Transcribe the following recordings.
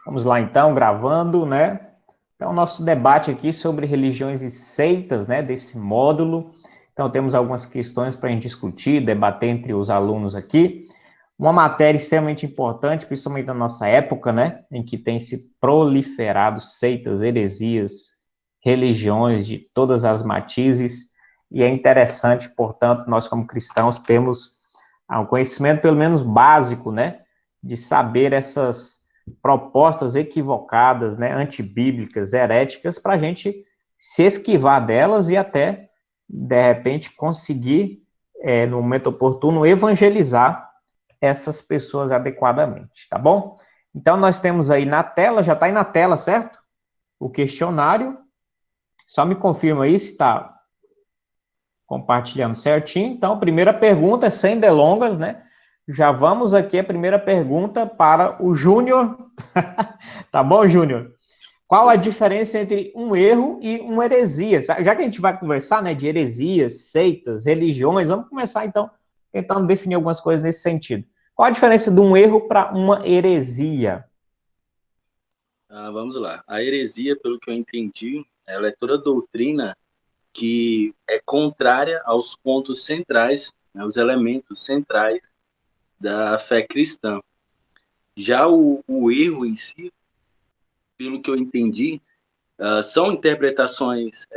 Vamos lá, então, gravando, né? Então, nosso debate aqui sobre religiões e seitas, né, desse módulo. Então, temos algumas questões para a gente discutir, debater entre os alunos aqui. Uma matéria extremamente importante, principalmente na nossa época, né, em que tem se proliferado seitas, heresias, religiões de todas as matizes, e é interessante, portanto, nós como cristãos temos um conhecimento pelo menos básico, né, de saber essas propostas equivocadas, né, antibíblicas, heréticas, para a gente se esquivar delas e até, de repente, conseguir, no momento oportuno, evangelizar essas pessoas adequadamente, tá bom? Então, nós temos aí na tela, já está aí na tela, certo? O questionário. Só me confirma aí se está compartilhando certinho. Então, primeira pergunta, sem delongas, né? Já vamos aqui a primeira pergunta para o Júnior. Tá bom, Júnior? Qual a diferença entre um erro e uma heresia? Já que a gente vai conversar, né, de heresias, seitas, religiões, vamos começar então tentando definir algumas coisas nesse sentido. Qual a diferença de um erro para uma heresia? Vamos lá. A heresia, pelo que eu entendi, ela é toda doutrina que é contrária aos pontos centrais, né, os elementos centrais da fé cristã. Já o erro em si, pelo que eu entendi, são interpretações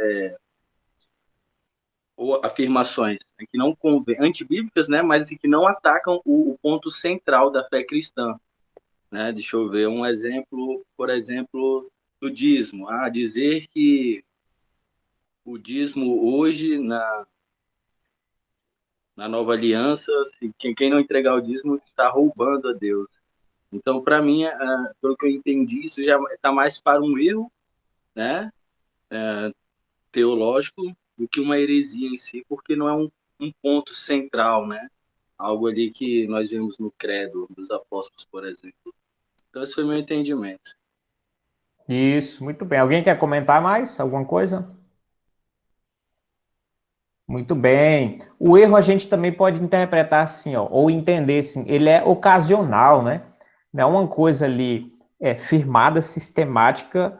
ou afirmações que não convêm, antibíblicas, né, mas que não atacam o ponto central da fé cristã. Né? Deixa eu ver um exemplo, por exemplo, do dízimo. Dizer que o dízimo hoje, na nova aliança, quem não entregar o dízimo está roubando a Deus. Então, para mim, pelo que eu entendi, isso já está mais para um erro, né, teológico do que uma heresia em si, porque não é um ponto central, né? Algo ali que nós vemos no credo dos apóstolos, por exemplo. Então, esse foi meu entendimento. Isso, muito bem. Alguém quer comentar mais alguma coisa? Muito bem. O erro a gente também pode interpretar assim, ó, ou entender assim, ele é ocasional, né? Não é uma coisa ali firmada, sistemática,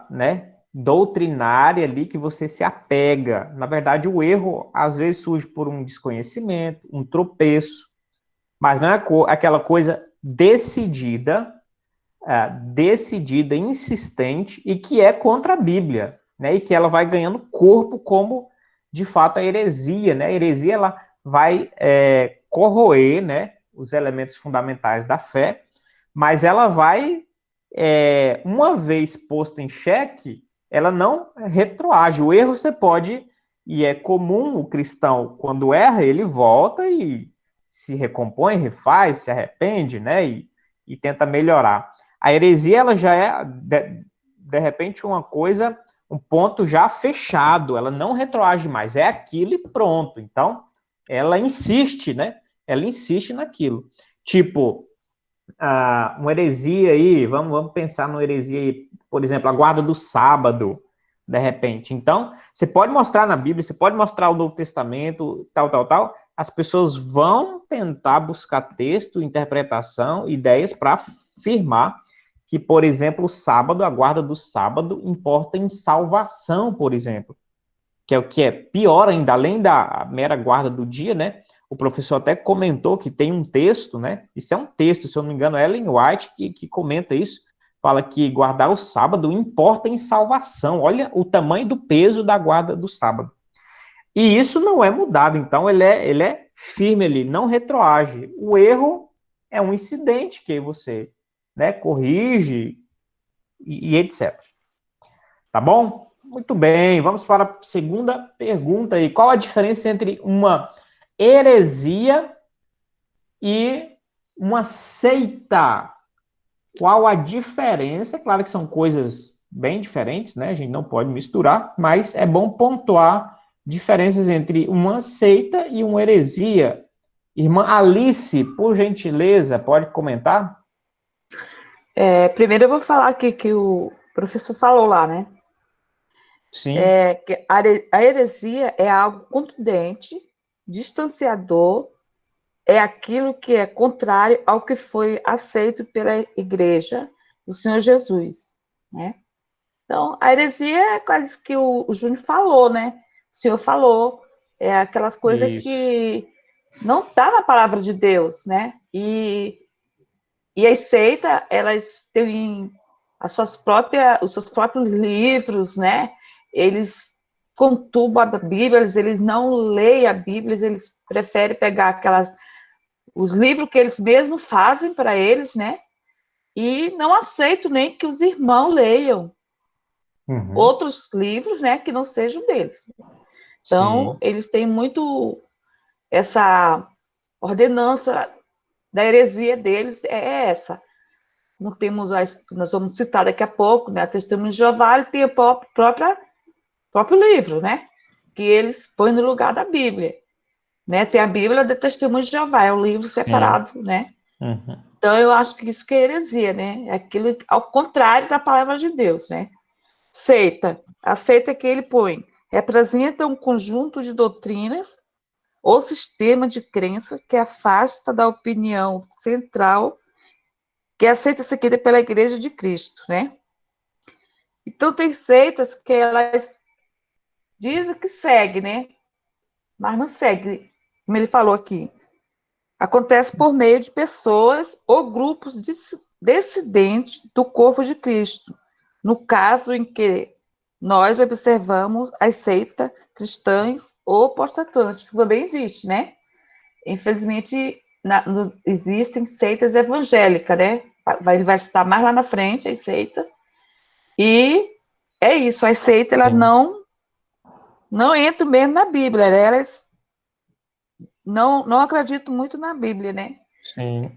né? Doutrinária ali que você se apega. Na verdade, o erro às vezes surge por um desconhecimento, um tropeço, mas não é aquela coisa decidida, insistente e que é contra a Bíblia, né? E que ela vai ganhando corpo como, de fato, a heresia, né? A heresia ela vai corroer, né, os elementos fundamentais da fé, mas ela vai, uma vez posta em xeque, ela não retroage. O erro você pode, e é comum o cristão, quando erra, ele volta e se recompõe, refaz, se arrepende, né? E tenta melhorar. A heresia, ela já é, de repente, uma coisa, um ponto já fechado, ela não retroage mais, é aquilo e pronto. Então, ela insiste, né? Ela insiste naquilo. Tipo, uma heresia aí, vamos pensar numa heresia aí, por exemplo, a guarda do sábado, de repente. Então, você pode mostrar na Bíblia, você pode mostrar o Novo Testamento, tal. As pessoas vão tentar buscar texto, interpretação, ideias para afirmar que, por exemplo, o sábado, a guarda do sábado, importa em salvação, por exemplo, que é o que é pior ainda, além da mera guarda do dia, né? O professor até comentou que tem um texto, né? Isso é um texto, se eu não me engano, Ellen White que comenta isso, fala que guardar o sábado importa em salvação. Olha o tamanho do peso da guarda do sábado. E isso não é mudado, então ele é firme, ele não retroage. O erro é um incidente que você, né, corrige e etc. Tá bom? Muito bem, vamos para a segunda pergunta aí. Qual a diferença entre uma heresia e uma seita? Qual a diferença? Claro que são coisas bem diferentes, né? A gente não pode misturar, mas é bom pontuar diferenças entre uma seita e uma heresia. Irmã Alice, por gentileza, pode comentar? Primeiro eu vou falar aqui que o professor falou lá, né? Sim. Que a heresia é algo contundente, distanciador, é aquilo que é contrário ao que foi aceito pela igreja do Senhor Jesus, né? Então, a heresia é quase que o Júnior falou, né? O Senhor falou, é aquelas coisas Isso. que não está na palavra de Deus, né? E as seitas, elas têm os seus próprios livros, né? Eles conturbam a Bíblia, eles não leem a Bíblia, eles preferem pegar os livros que eles mesmos fazem para eles, né? E não aceitam nem que os irmãos leiam outros livros, né, que não sejam deles. Então, Sim. eles têm muito essa ordenança da heresia deles, é essa. Não temos, nós vamos citar daqui a pouco, né, a Testemunha de Jeová, ele tem o próprio livro, né, que eles põem no lugar da Bíblia. Né, tem a Bíblia da Testemunha de Jeová, é um livro separado, né. Então, eu acho que isso que é heresia, né, é aquilo ao contrário da palavra de Deus, né. Seita. A seita que ele põe representa um conjunto de doutrinas ou sistema de crença que afasta da opinião central que é a seita seguida pela Igreja de Cristo, né? Então, tem seitas que elas dizem que segue, né? Mas não segue, como ele falou aqui. Acontece por meio de pessoas ou grupos dissidentes do corpo de Cristo, no caso em que nós observamos as seitas cristãs ou apostatantes, que também existe, né? Infelizmente, existem seitas evangélicas, né? Ele vai citar mais lá na frente as seitas. E é isso, as seitas, elas não entram mesmo na Bíblia, né? Elas não acreditam muito na Bíblia, né? Sim.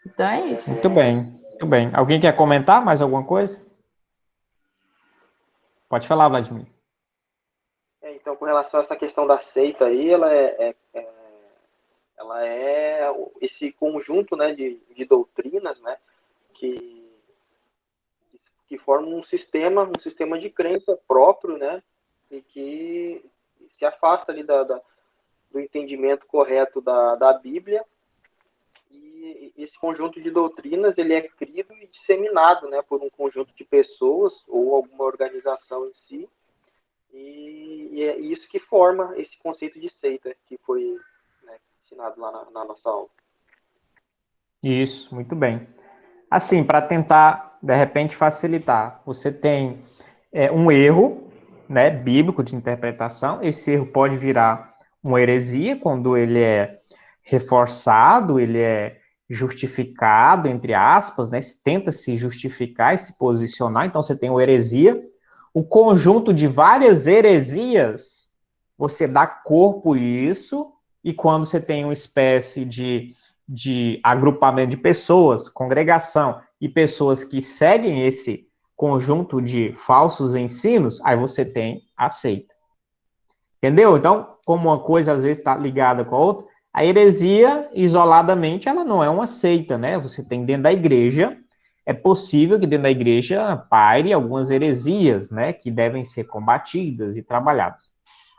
Então é isso. Muito bem, muito bem. Alguém quer comentar mais alguma coisa? Pode falar, Vladimir. Então, com relação a essa questão da seita aí, ela é esse conjunto, né, de doutrinas, né, que formam um sistema de crença próprio, né, e que se afasta ali do entendimento correto da Bíblia. E esse conjunto de doutrinas, ele é crido e disseminado, né, por um conjunto de pessoas ou alguma organização em si. E é isso que forma esse conceito de seita que foi, né, ensinado lá na nossa aula. Isso, muito bem. Assim, para tentar, de repente, facilitar, você tem um erro, né, bíblico de interpretação. Esse erro pode virar uma heresia quando ele é reforçado, ele é justificado, entre aspas, né, tenta se justificar e se posicionar. Então, você tem uma heresia. O conjunto de várias heresias, você dá corpo a isso, e quando você tem uma espécie de agrupamento de pessoas, congregação, e pessoas que seguem esse conjunto de falsos ensinos, aí você tem a seita. Entendeu? Então, como uma coisa às vezes está ligada com a outra, a heresia, isoladamente, ela não é uma seita, né? Você tem dentro da igreja, é possível que dentro da igreja paire algumas heresias, né? Que devem ser combatidas e trabalhadas.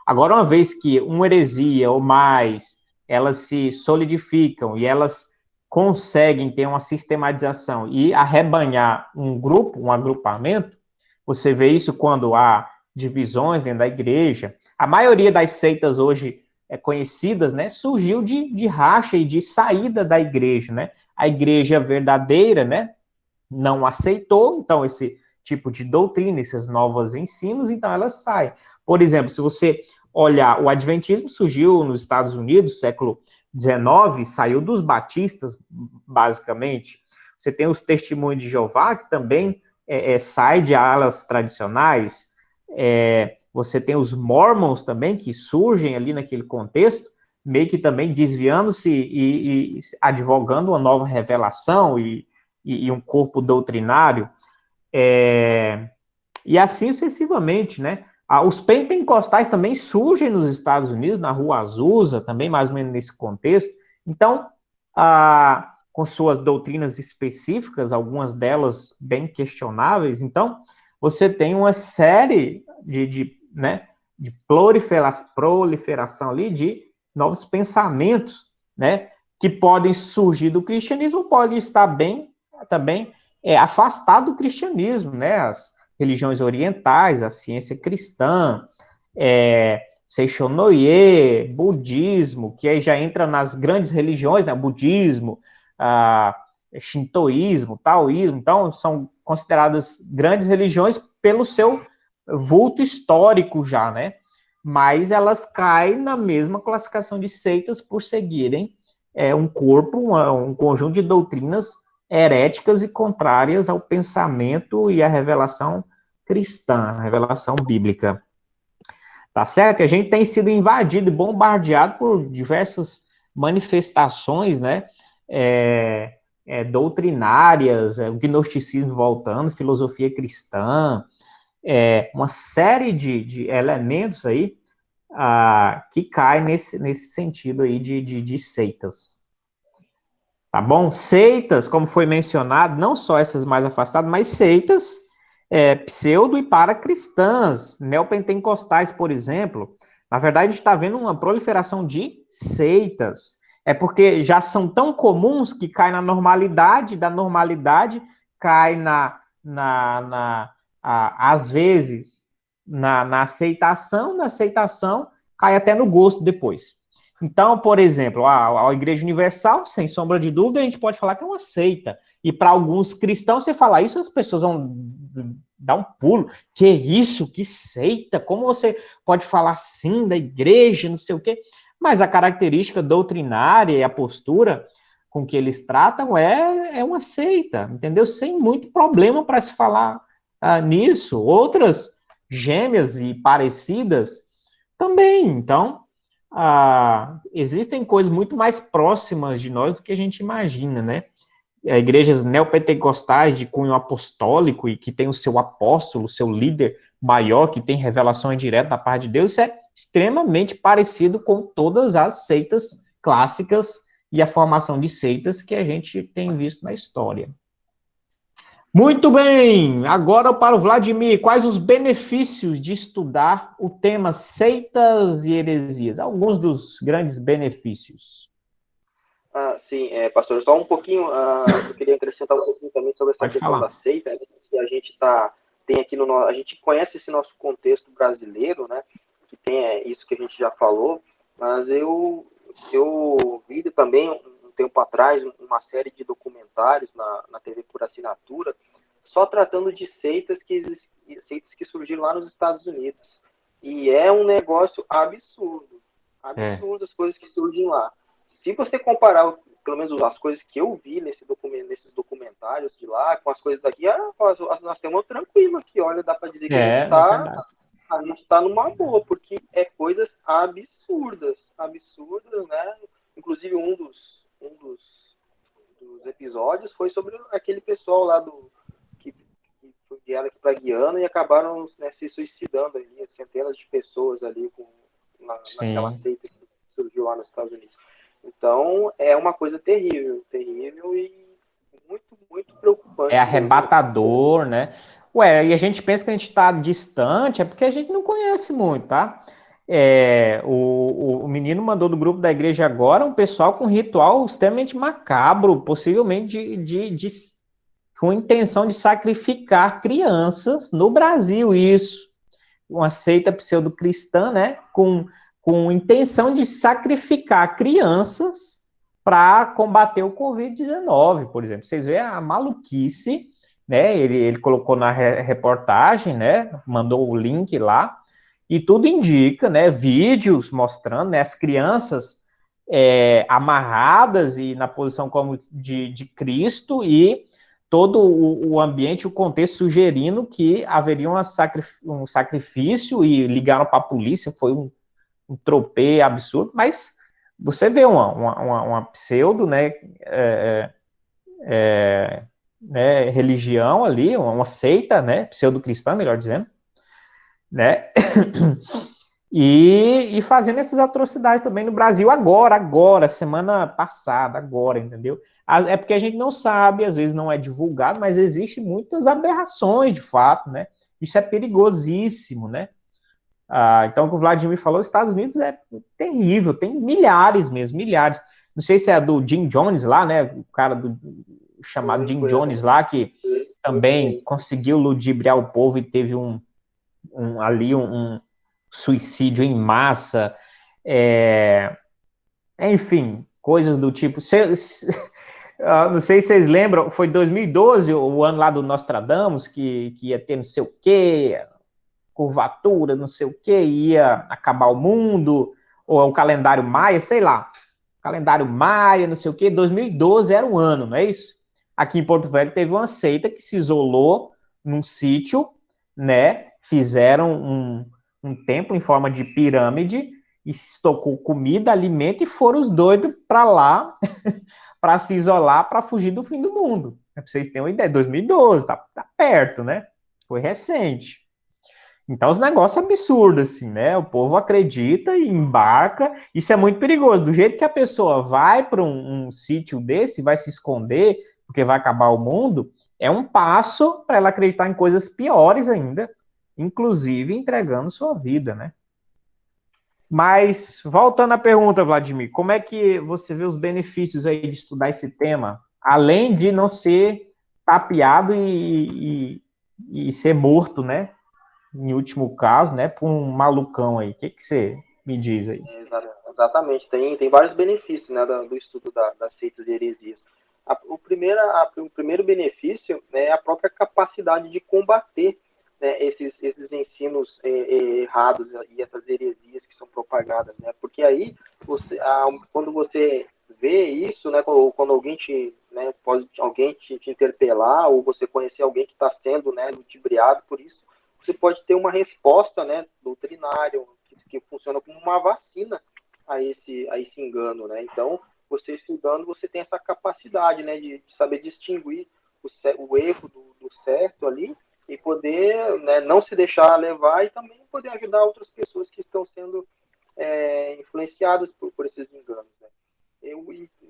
Agora, uma vez que uma heresia ou mais, elas se solidificam e elas conseguem ter uma sistematização e arrebanhar um grupo, um agrupamento, você vê isso quando há divisões dentro da igreja. A maioria das seitas hoje conhecidas, né, surgiu de racha e de saída da igreja, né? A igreja verdadeira, né, não aceitou, então, esse tipo de doutrina, esses novos ensinos, então elas saem. Por exemplo, se você olhar, o Adventismo surgiu nos Estados Unidos, século XIX, saiu dos batistas, basicamente. Você tem os Testemunhos de Jeová, que também sai de alas tradicionais. Você tem os Mormons também, que surgem ali naquele contexto, meio que também desviando-se e advogando uma nova revelação e um corpo doutrinário, e assim sucessivamente, né? Os pentecostais também surgem nos Estados Unidos, na Rua Azusa, também mais ou menos nesse contexto. Então, com suas doutrinas específicas, algumas delas bem questionáveis, então, você tem uma série de proliferação ali de novos pensamentos, né? Que podem surgir do cristianismo, podem estar bem também afastar do cristianismo, né? As religiões orientais, a ciência cristã, Seishonoye, budismo, que aí já entra nas grandes religiões, né? Budismo, shintoísmo, taoísmo, então são consideradas grandes religiões pelo seu vulto histórico já, né? Mas elas caem na mesma classificação de seitas por seguirem um conjunto de doutrinas heréticas e contrárias ao pensamento e à revelação cristã, a revelação bíblica. Tá certo? A gente tem sido invadido e bombardeado por diversas manifestações, né? Doutrinárias, o gnosticismo voltando, filosofia cristã, uma série de elementos aí que caem nesse sentido aí de seitas. Tá bom? Seitas, como foi mencionado, não só essas mais afastadas, mas seitas pseudo e paracristãs, neopentecostais, por exemplo. Na verdade, a gente está vendo uma proliferação de seitas. É porque já são tão comuns que cai na normalidade, da normalidade cai às vezes na aceitação, da aceitação cai até no gosto depois. Então, por exemplo, a Igreja Universal, sem sombra de dúvida, a gente pode falar que é uma seita. E para alguns cristãos, você falar isso, as pessoas vão dar um pulo. Que isso? Que seita? Como você pode falar assim da igreja, não sei o quê? Mas a característica doutrinária e a postura com que eles tratam é uma seita, entendeu? Sem muito problema para se falar nisso. Outras gêmeas e parecidas também. Então, existem coisas muito mais próximas de nós do que a gente imagina, né? Igrejas neopentecostais de cunho apostólico e que tem o seu apóstolo, o seu líder maior, que tem revelação direta da parte de Deus, isso é extremamente parecido com todas as seitas clássicas e a formação de seitas que a gente tem visto na história. Muito bem, agora para o Vladimir, quais os benefícios de estudar o tema seitas e heresias? Alguns dos grandes benefícios. Sim, pastor, só um pouquinho, eu queria acrescentar um pouquinho também sobre essa Pode questão falar. da seita, que a gente tem aqui a gente conhece esse nosso contexto brasileiro, né, que tem isso que a gente já falou, mas eu vi também, um tempo atrás, uma série de documentários na TV por assinatura, só tratando de seitas que surgiram lá nos Estados Unidos. E é um negócio absurdo as coisas que surgem lá. Se você comparar, pelo menos as coisas que eu vi nesses documentários de lá, com as coisas daqui, nós temos tranquilo aqui, olha, dá para dizer que a gente tá numa boa, porque é coisas absurdas, né? Inclusive um dos episódios foi sobre aquele pessoal lá que vieram aqui para Guiana e acabaram, né, se suicidando ali, centenas de pessoas ali naquela seita que surgiu lá nos Estados Unidos. Então, é uma coisa terrível e muito, muito preocupante. É arrebatador, né? E a gente pensa que a gente está distante, é porque a gente não conhece muito, tá? O menino mandou do grupo da igreja agora um pessoal com ritual extremamente macabro, possivelmente com intenção de sacrificar crianças no Brasil, isso. Uma seita pseudo-cristã, né? Com intenção de sacrificar crianças para combater o Covid-19, por exemplo. Vocês veem a maluquice, né? Ele colocou na reportagem, né? Mandou o link lá, e tudo indica, né? Vídeos mostrando, né, as crianças amarradas e na posição como de Cristo, e todo o ambiente, o contexto sugerindo que haveria um sacrifício, e ligaram para a polícia, foi um tropeio absurdo, mas você vê uma pseudo, né, religião ali, uma seita, né, pseudo-cristã, melhor dizendo, né, e fazendo essas atrocidades também no Brasil agora, semana passada, agora, entendeu? É porque a gente não sabe, às vezes não é divulgado, mas existem muitas aberrações, de fato, né, isso é perigosíssimo, né. Então, o que o Vladimir falou, os Estados Unidos é terrível, tem milhares mesmo, milhares. Não sei se é do Jim Jones lá, né, o cara chamado Jim Jones lá, que também conseguiu ludibriar o povo e teve um suicídio em massa, enfim, coisas do tipo. Não sei se vocês lembram, foi 2012, o ano lá do Nostradamus, que ia ter não sei o quê, curvatura, não sei o quê, ia acabar o mundo, ou o calendário maia, sei lá. Calendário maia, não sei o quê, 2012 era o ano, não é isso? Aqui em Porto Velho teve uma seita que se isolou num sítio, né? Fizeram um templo em forma de pirâmide e estocou comida, alimento e foram os doidos para lá para se isolar, para fugir do fim do mundo. Para vocês terem uma ideia, 2012, tá perto, né? Foi recente. Então, os negócios absurdos, assim, né? O povo acredita e embarca. Isso é muito perigoso. Do jeito que a pessoa vai para um sítio desse, vai se esconder, porque vai acabar o mundo, é um passo para ela acreditar em coisas piores ainda, inclusive entregando sua vida, né? Mas, voltando à pergunta, Vladimir, como é que você vê os benefícios aí de estudar esse tema, além de não ser tapeado e ser morto, né? Em último caso, né, por um malucão aí. O que você me diz aí? Exatamente, tem vários benefícios, né, do estudo das seitas e heresias. O primeiro benefício, né, é a própria capacidade de combater, né, esses ensinos errados e essas heresias que são propagadas, né, porque aí, quando você vê isso, né, quando alguém alguém te interpelar, ou você conhecer alguém que está sendo, né, ludibriado por isso, você pode ter uma resposta, né, doutrinária, que funciona como uma vacina a esse engano, né? Então, você estudando, você tem essa capacidade, né, de saber distinguir o erro do certo ali e poder, né, não se deixar levar e também poder ajudar outras pessoas que estão sendo influenciadas por esses enganos, né?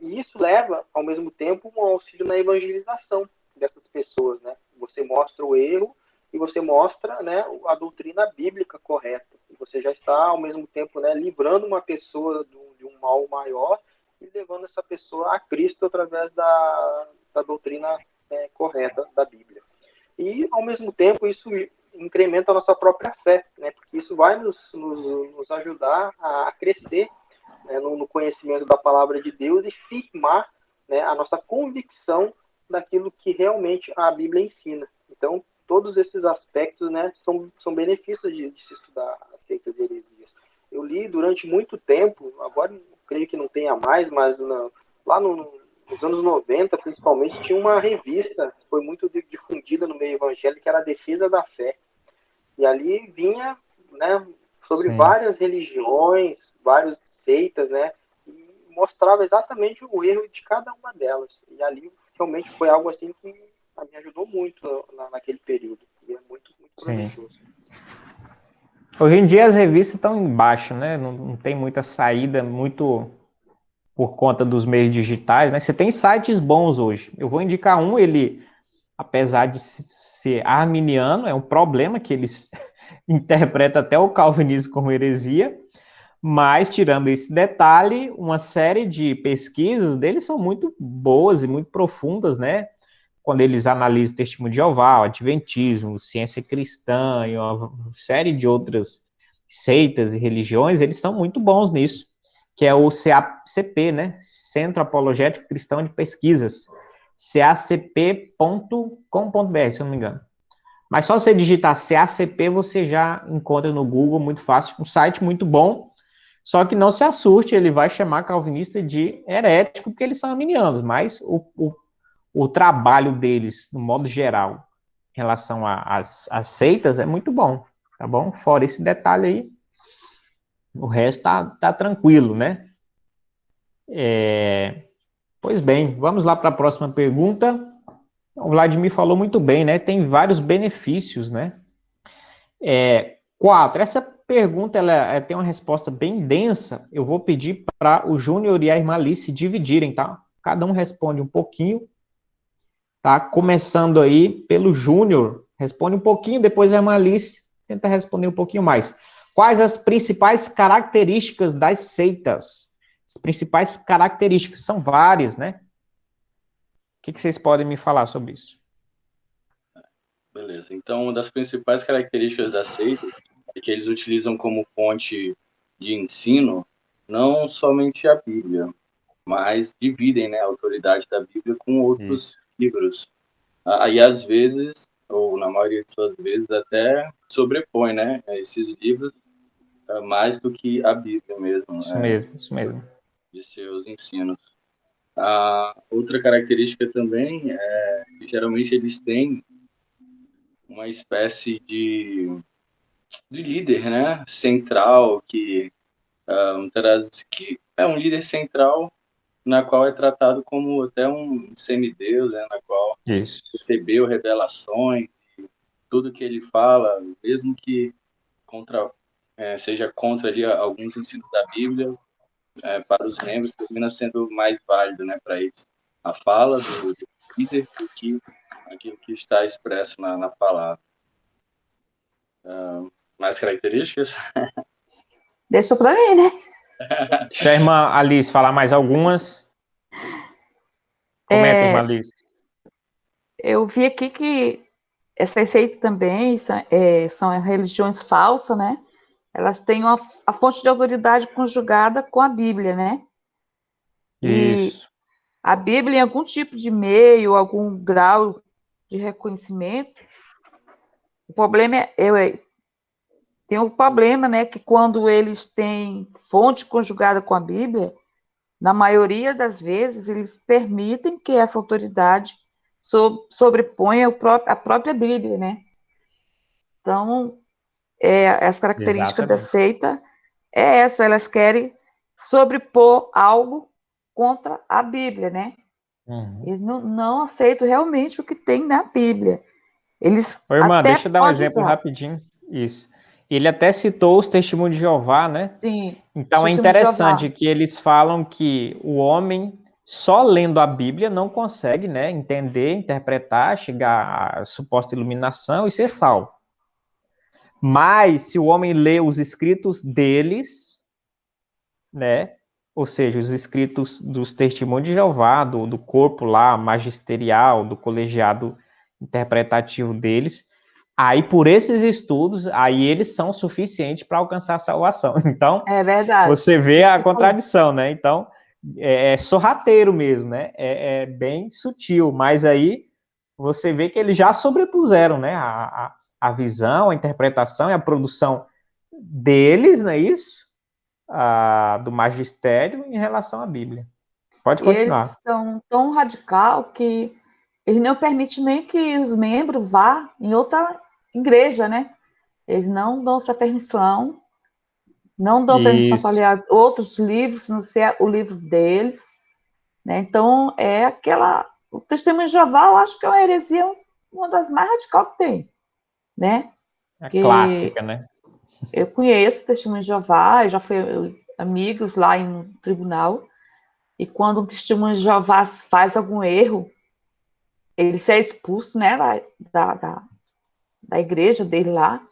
E isso leva, ao mesmo tempo, um auxílio na evangelização dessas pessoas, né? Você mostra o erro e você mostra, né, a doutrina bíblica correta. E você já está, ao mesmo tempo, né, livrando uma pessoa de um mal maior e levando essa pessoa a Cristo através da doutrina correta da Bíblia. E, ao mesmo tempo, isso incrementa a nossa própria fé, né, porque isso vai nos ajudar a crescer, né, no conhecimento da palavra de Deus e firmar, né, a nossa convicção daquilo que realmente a Bíblia ensina. Então, todos esses aspectos, né, são benefícios de se estudar as seitas e heresias. Eu li durante muito tempo, agora creio que não tenha mais, mas lá nos anos 90, principalmente, tinha uma revista que foi muito difundida no meio evangélico, que era a Defesa da Fé. E ali vinha, né, sobre várias religiões, várias seitas, né, e mostrava exatamente o erro de cada uma delas. E ali realmente foi algo assim que me ajudou muito naquele período. E é muito proveitoso. Hoje em dia as revistas estão embaixo, né? Não tem muita saída, muito por conta dos meios digitais, né? Você tem sites bons hoje. Eu vou indicar um, ele, apesar de ser arminiano, é um problema que eles interpretam até o calvinismo como heresia, mas tirando esse detalhe, uma série de pesquisas deles são muito boas e muito profundas, né? Quando eles analisam o Testemunho de Jeová, o Adventismo, ciência cristã e uma série de outras seitas e religiões, eles são muito bons nisso, que é o CACP, né? Centro Apologético Cristão de Pesquisas, cacp.com.br, se eu não me engano. Mas só você digitar CACP, você já encontra no Google muito fácil, um site muito bom, só que não se assuste, ele vai chamar calvinista de herético, porque eles são arminianos, mas o trabalho deles, no modo geral, em relação às seitas, é muito bom, tá bom? Fora esse detalhe aí, o resto tá tranquilo, né? Pois bem, vamos lá para a próxima pergunta. O Vladimir falou muito bem, né? Tem vários benefícios, né? 4. Essa pergunta ela tem uma resposta bem densa. Eu vou pedir para o Júnior e a irmã Alice se dividirem, tá? Cada um responde um pouquinho. Tá? Começando aí pelo Júnior, responde um pouquinho, depois a irmã Alice tenta responder um pouquinho mais. Quais as principais características das seitas? As principais características são várias, né? que vocês podem me falar sobre isso? Beleza. Então, uma das principais características da seita é que eles utilizam como fonte de ensino não somente a Bíblia, mas dividem, né, a autoridade da Bíblia com outros livros. Aí, às vezes, ou na maioria de suas vezes, até sobrepõe, né, esses livros mais do que a Bíblia mesmo, Isso mesmo. de seus ensinos. A outra característica também é que geralmente eles têm uma espécie de líder, né, central, que é um líder central na qual é tratado como até um semideus, né, na qual Isso. recebeu revelações, tudo que ele fala, mesmo que seja contra ali, alguns ensinos da Bíblia, para os membros, termina sendo mais válido, né, para eles a fala do líder do que aquilo que está expresso na palavra. Mais características? Deixa para mim, né? Deixa a irmã Alice falar mais algumas. Comenta, irmã Alice. Eu vi aqui que essa seita também são religiões falsas, né? Elas têm a fonte de autoridade conjugada com a Bíblia, né? E Isso. a Bíblia, em algum tipo de meio, algum grau de reconhecimento, o problema tem um problema, né? Que quando eles têm fonte conjugada com a Bíblia, na maioria das vezes, eles permitem que essa autoridade sobreponha a própria Bíblia, né? Então, as características da seita é essa, elas querem sobrepor algo contra a Bíblia, né? Uhum. Eles não aceitam realmente o que tem na Bíblia. Eles Ô, irmã, até deixa eu dar um podem exemplo usar. rapidinho. Isso. Ele até citou os testemunhos de Jeová, né? Sim. Então é interessante que eles falam que o homem, só lendo a Bíblia, não consegue, né, entender, interpretar, chegar à suposta iluminação e ser salvo. Mas se o homem lê os escritos deles, né, ou seja, os escritos dos testemunhos de Jeová, do corpo lá magisterial, do colegiado interpretativo deles, aí por esses estudos, aí eles são suficientes para alcançar a salvação. Então, é verdade. Você vê a contradição, né? Então, é sorrateiro mesmo, né? É bem sutil, mas aí você vê que eles já sobrepuseram, né? A visão, a interpretação e a produção deles, não é isso? Do magistério em relação à Bíblia. Pode continuar. Eles são tão radical que eles não permitem nem que os membros vá em outra igreja, né? Eles não dão essa permissão, não dão permissão para ler outros livros, se não ser o livro deles, né? Então, o Testemunho de Jeová, eu acho que é uma heresia, uma das mais radicais que tem, né? Clássica, né? Eu conheço o Testemunho de Jeová, já fui amigos lá em tribunal, e quando um Testemunho de Jeová faz algum erro, ele é expulso, né, da igreja dele lá,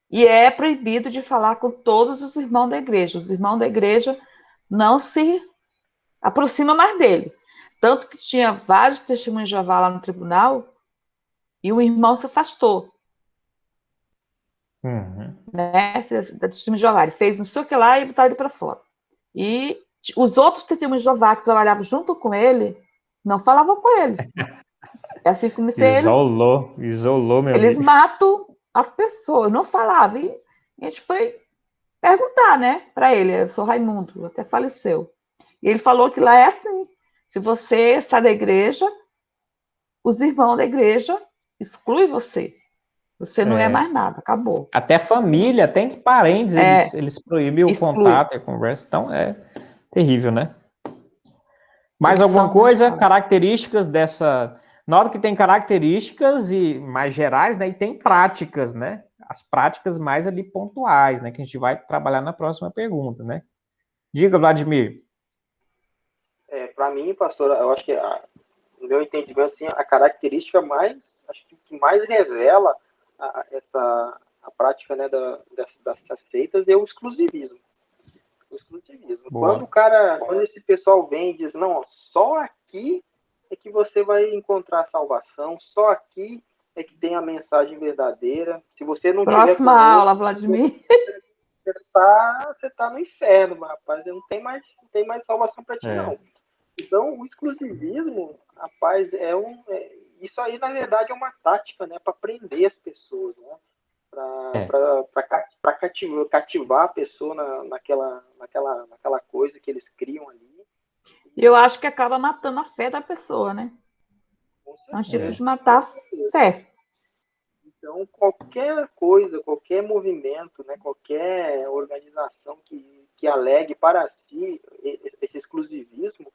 e é proibido de falar com todos os irmãos da igreja. Os irmãos da igreja não se aproximam mais dele. Tanto que tinha vários testemunhos de Jeová lá no tribunal, e o irmão se afastou. Uhum. Né, da testemunho de Jeová. Ele fez não sei o que lá e botaram ele para fora. E os outros testemunhos de Jeová que trabalhavam junto com ele, não falavam com ele. É assim como se isolou, meu eles amigo. matam as pessoas, não falavam. E a gente foi perguntar, né, para ele, eu sou Raimundo, até faleceu. E ele falou que lá é assim, se você sai da igreja, os irmãos da igreja excluem você. Você não é mais nada, acabou. Até família, até entre parentes, eles proíbem o contato e a conversa. Então, é terrível, né? Mais alguma coisa? Características dessa... Nota que tem características mais gerais, né? E tem práticas, né? As práticas mais ali pontuais, né? Que a gente vai trabalhar na próxima pergunta, né? Diga, Vladimir. Para mim, pastor, eu acho que, no meu entendimento, assim, a característica acho que mais revela a prática, né, dessas seitas é o exclusivismo. Quando esse pessoal vem e diz, não, só aqui é que você vai encontrar salvação, só aqui é que tem a mensagem verdadeira. Se você não tiver Próxima conosco, aula, Vladimir. você tá no inferno, rapaz. Não tem mais salvação para ti, não. Então, o exclusivismo, rapaz, isso aí, na verdade, é uma tática, né, para prender as pessoas, né? Para cativar a pessoa naquela coisa que eles criam ali. E eu acho que acaba matando a fé da pessoa, né? É um tipo de matar a fé. Então, qualquer coisa, qualquer movimento, né, qualquer organização que alegue para si esse exclusivismo,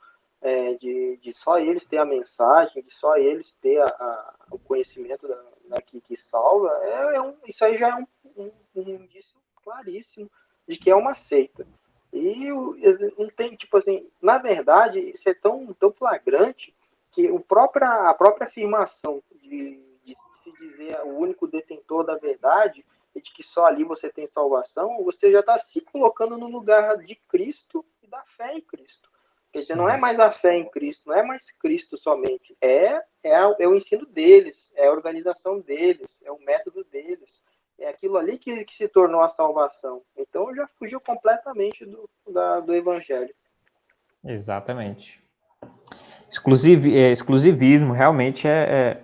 de só eles ter a mensagem, de só eles ter o conhecimento que salva, isso aí já é um indício claríssimo de que é uma seita. E não tem, tipo assim, na verdade, isso é tão flagrante que a própria afirmação de se dizer o único detentor da verdade e de que só ali você tem salvação, você já está se colocando no lugar de Cristo e da fé em Cristo. Quer dizer, não é mais a fé em Cristo, não é mais Cristo somente, é o ensino deles, é a organização deles, é o método deles, é aquilo ali que se tornou a salvação. Então já fugiu completamente do Evangelho. Exatamente. Exclusivismo realmente é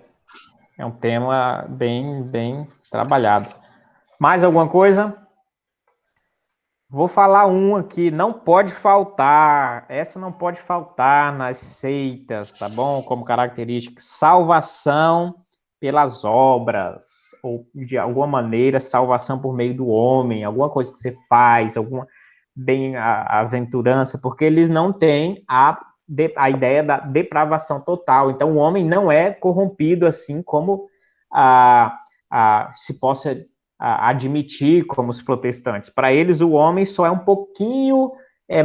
um tema bem trabalhado. Mais alguma coisa? Vou falar um aqui, não pode faltar. Essa não pode faltar nas seitas, tá bom? Como característica, salvação pelas obras, ou de alguma maneira, salvação por meio do homem, alguma coisa que você faz, alguma bem-aventurança, porque eles não têm a ideia da depravação total. Então, o homem não é corrompido assim como se possa admitir como os protestantes. Para eles, o homem só é um pouquinho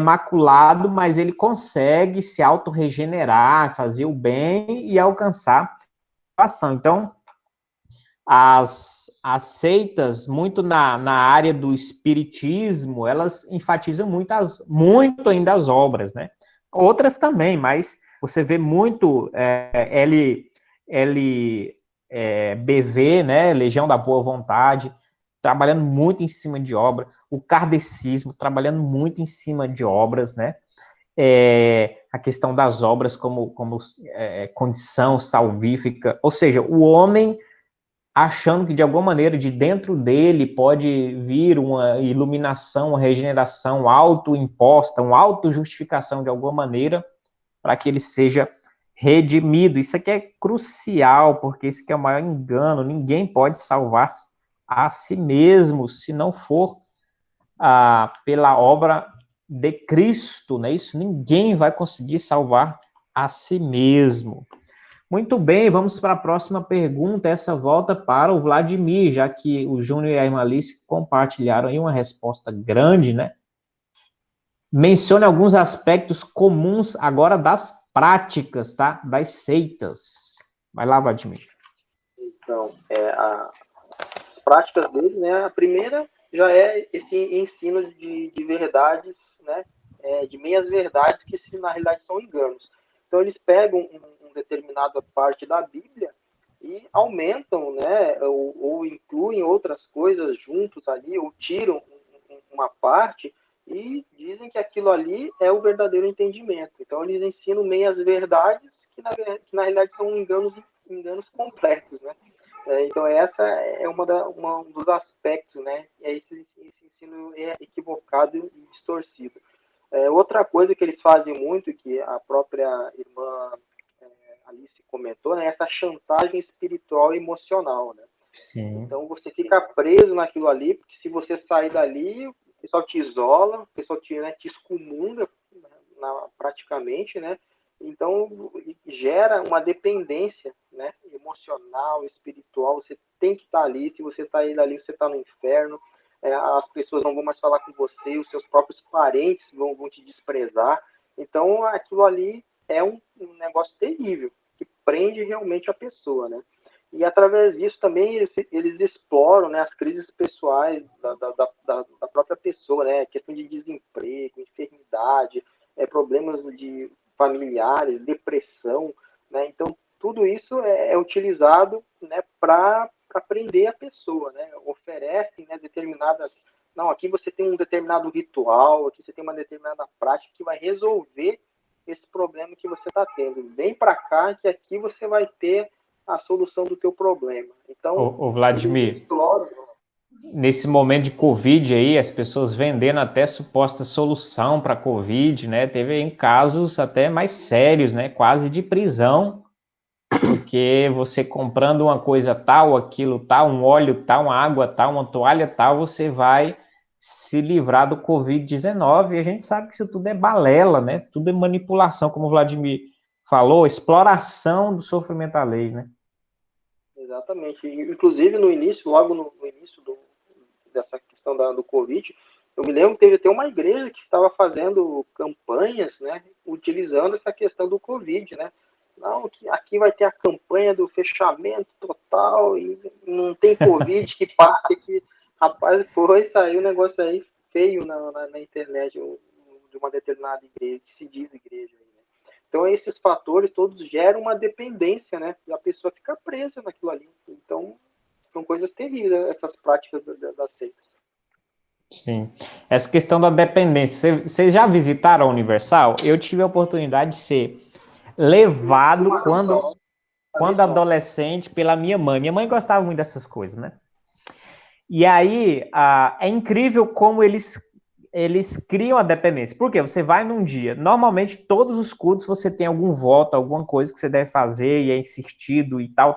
maculado, mas ele consegue se autorregenerar, fazer o bem e alcançar a ação. Então, as seitas, muito na área do espiritismo, elas enfatizam muito ainda as obras, né? Outras também, mas você vê muito LBV, né? Legião da Boa Vontade, trabalhando muito em cima de obra, o kardecismo trabalhando muito em cima de obras, né? A questão das obras como condição salvífica, ou seja, o homem achando que de alguma maneira de dentro dele pode vir uma iluminação, uma regeneração autoimposta, uma autojustificação de alguma maneira para que ele seja redimido. Isso aqui é crucial, porque isso aqui é o maior engano. Ninguém pode salvar a si mesmo se não for pela obra de Cristo, né? Isso ninguém vai conseguir salvar a si mesmo. Muito bem, vamos para a próxima pergunta. Essa volta para o Vladimir, já que o Júnior e a irmã Alice compartilharam aí uma resposta grande, né? Mencione alguns aspectos comuns agora das práticas, tá? Das seitas. Vai lá, Vladimir. Então, as práticas dele, né? A primeira já é esse ensino de verdades, né? De meias verdades que na realidade são enganos. Então eles pegam uma determinada parte da Bíblia e aumentam, né? Ou incluem outras coisas juntos ali, ou tiram uma parte e dizem que aquilo ali é o verdadeiro entendimento. Então eles ensinam meias verdades que na realidade são enganos completos, né? Então essa é um dos aspectos, né? Esse ensino é equivocado e distorcido. Outra coisa que eles fazem muito, que a própria irmã Alice comentou, né? Essa chantagem espiritual e emocional, né? Sim. Então você fica preso naquilo ali, porque se você sair dali, o pessoal te isola, o pessoal te excomunga praticamente, né? Então gera uma dependência, né? Emocional, espiritual. Você tem que estar ali. Se você está ali, você está no inferno. As pessoas não vão mais falar com você, os seus próprios parentes vão te desprezar. Então aquilo ali é um negócio terrível que prende realmente a pessoa, né? E através disso também eles exploram, né, as crises pessoais da própria pessoa, né? Questão de desemprego, enfermidade, problemas familiares, depressão, né? Então, tudo isso é utilizado, né, para prender a pessoa, né? Oferecem, né, determinadas... Não, aqui você tem um determinado ritual, aqui você tem uma determinada prática que vai resolver esse problema que você está tendo. Vem para cá que aqui você vai ter a solução do teu problema. Então, Ô Vladimir, nesse momento de Covid aí, as pessoas vendendo até suposta solução para Covid, né? Teve aí casos até mais sérios, né? Quase de prisão, porque você comprando uma coisa tal, aquilo tal, um óleo tal, uma água tal, uma toalha tal, você vai se livrar do Covid-19, e a gente sabe que isso tudo é balela, né? Tudo é manipulação, como o Vladimir falou, exploração do sofrimento alheio, né? Exatamente. Inclusive, no início, logo no início dessa questão do Covid, eu me lembro que teve até uma igreja que estava fazendo campanhas, né, utilizando essa questão do Covid, né? Não, que aqui vai ter a campanha do fechamento total e não tem Covid que passe aqui. Rapaz, saiu um negócio aí feio na internet de uma determinada igreja, que se diz igreja. Né? Então, esses fatores todos geram uma dependência, né? E a pessoa fica presa naquilo ali. Então, são coisas terríveis, essas práticas das seitas. Sim. Essa questão da dependência, vocês já visitaram a Universal? Eu tive a oportunidade de ser levado quando adolescente pela minha mãe. Minha mãe gostava muito dessas coisas, né? E aí, é incrível como eles criam a dependência. Por quê? Você vai num dia, normalmente todos os cultos você tem algum voto, alguma coisa que você deve fazer e é insistido e tal.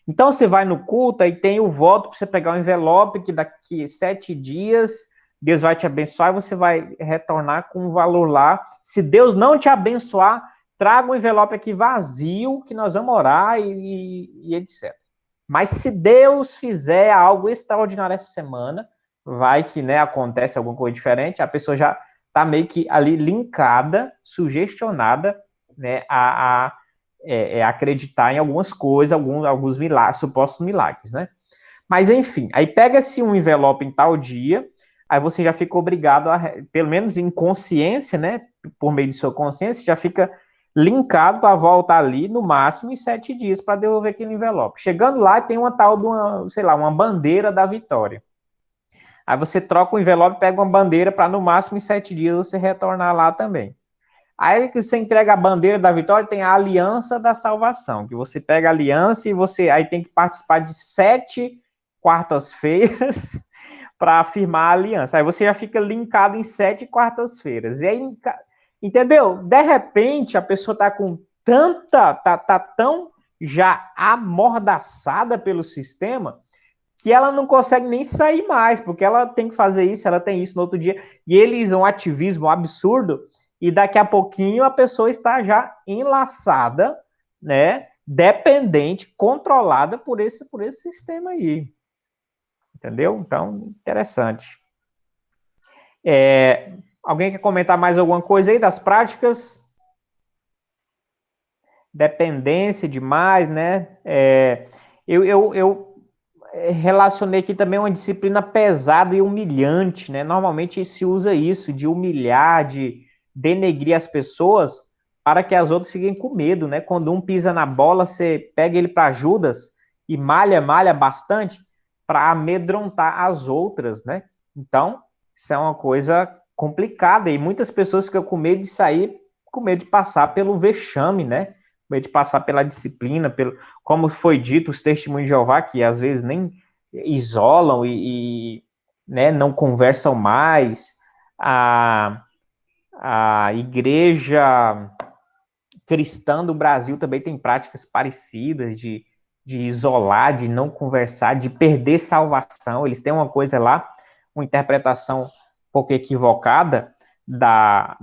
Então você vai no culto e tem o voto para você pegar um envelope que daqui 7 dias Deus vai te abençoar e você vai retornar com um valor lá. Se Deus não te abençoar, traga um envelope aqui vazio que nós vamos orar e etc. Mas se Deus fizer algo extraordinário essa semana, vai que, né, acontece alguma coisa diferente, a pessoa já está meio que ali linkada, sugestionada, né, a acreditar em algumas coisas, alguns milagres, supostos milagres, né? Mas, enfim, aí pega-se um envelope em tal dia, aí você já fica obrigado, pelo menos em consciência, né, por meio de sua consciência, já fica linkado para voltar ali, no máximo, em 7 dias, para devolver aquele envelope. Chegando lá, tem uma tal de uma bandeira da vitória. Aí você troca o envelope, pega uma bandeira para, no máximo, em 7 dias, você retornar lá também. Aí que você entrega a bandeira da vitória, tem a aliança da salvação, que você pega a aliança e você aí tem que participar de 7 quartas-feiras para afirmar a aliança. Aí você já fica linkado em 7 quartas-feiras. E aí, entendeu? De repente, a pessoa tá com tá tão já amordaçada pelo sistema que ela não consegue nem sair mais, porque ela tem que fazer isso, ela tem isso no outro dia. E eles um ativismo absurdo, e daqui a pouquinho a pessoa está já enlaçada, né, dependente, controlada por esse sistema aí. Entendeu? Então, interessante. Alguém quer comentar mais alguma coisa aí das práticas? Dependência demais, né? Eu relacionei aqui também uma disciplina pesada e humilhante, né? Normalmente se usa isso, de humilhar, de denegrir as pessoas para que as outras fiquem com medo, né? Quando um pisa na bola, você pega ele para Judas e malha bastante para amedrontar as outras, né? Então, isso é uma coisa complicada e muitas pessoas ficam com medo de sair, com medo de passar pelo vexame, né? Com medo de passar pela disciplina, como foi dito, os testemunhos de Jeová, que às vezes nem isolam né, não conversam mais. A igreja cristã do Brasil também tem práticas parecidas de isolar, de não conversar, de perder salvação. Eles têm uma coisa lá, uma interpretação um pouco equivocada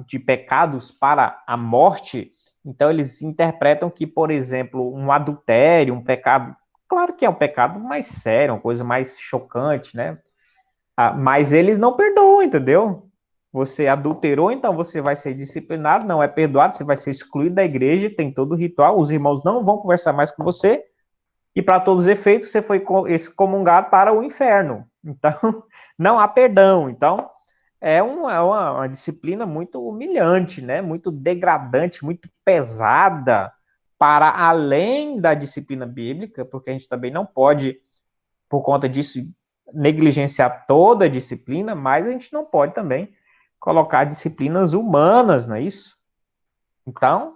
de pecados para a morte. Então, eles interpretam que, por exemplo, um adultério, um pecado, claro que é um pecado mais sério, uma coisa mais chocante, né? Mas eles não perdoam, entendeu? Você adulterou, então você vai ser disciplinado, não é perdoado, você vai ser excluído da igreja, tem todo o ritual, os irmãos não vão conversar mais com você, e para todos os efeitos, você foi excomungado para o inferno. Então, não há perdão. Então, é uma disciplina muito humilhante, né? Muito degradante, muito pesada, para além da disciplina bíblica, porque a gente também não pode, por conta disso, negligenciar toda a disciplina, mas a gente não pode também colocar disciplinas humanas, não é isso? Então,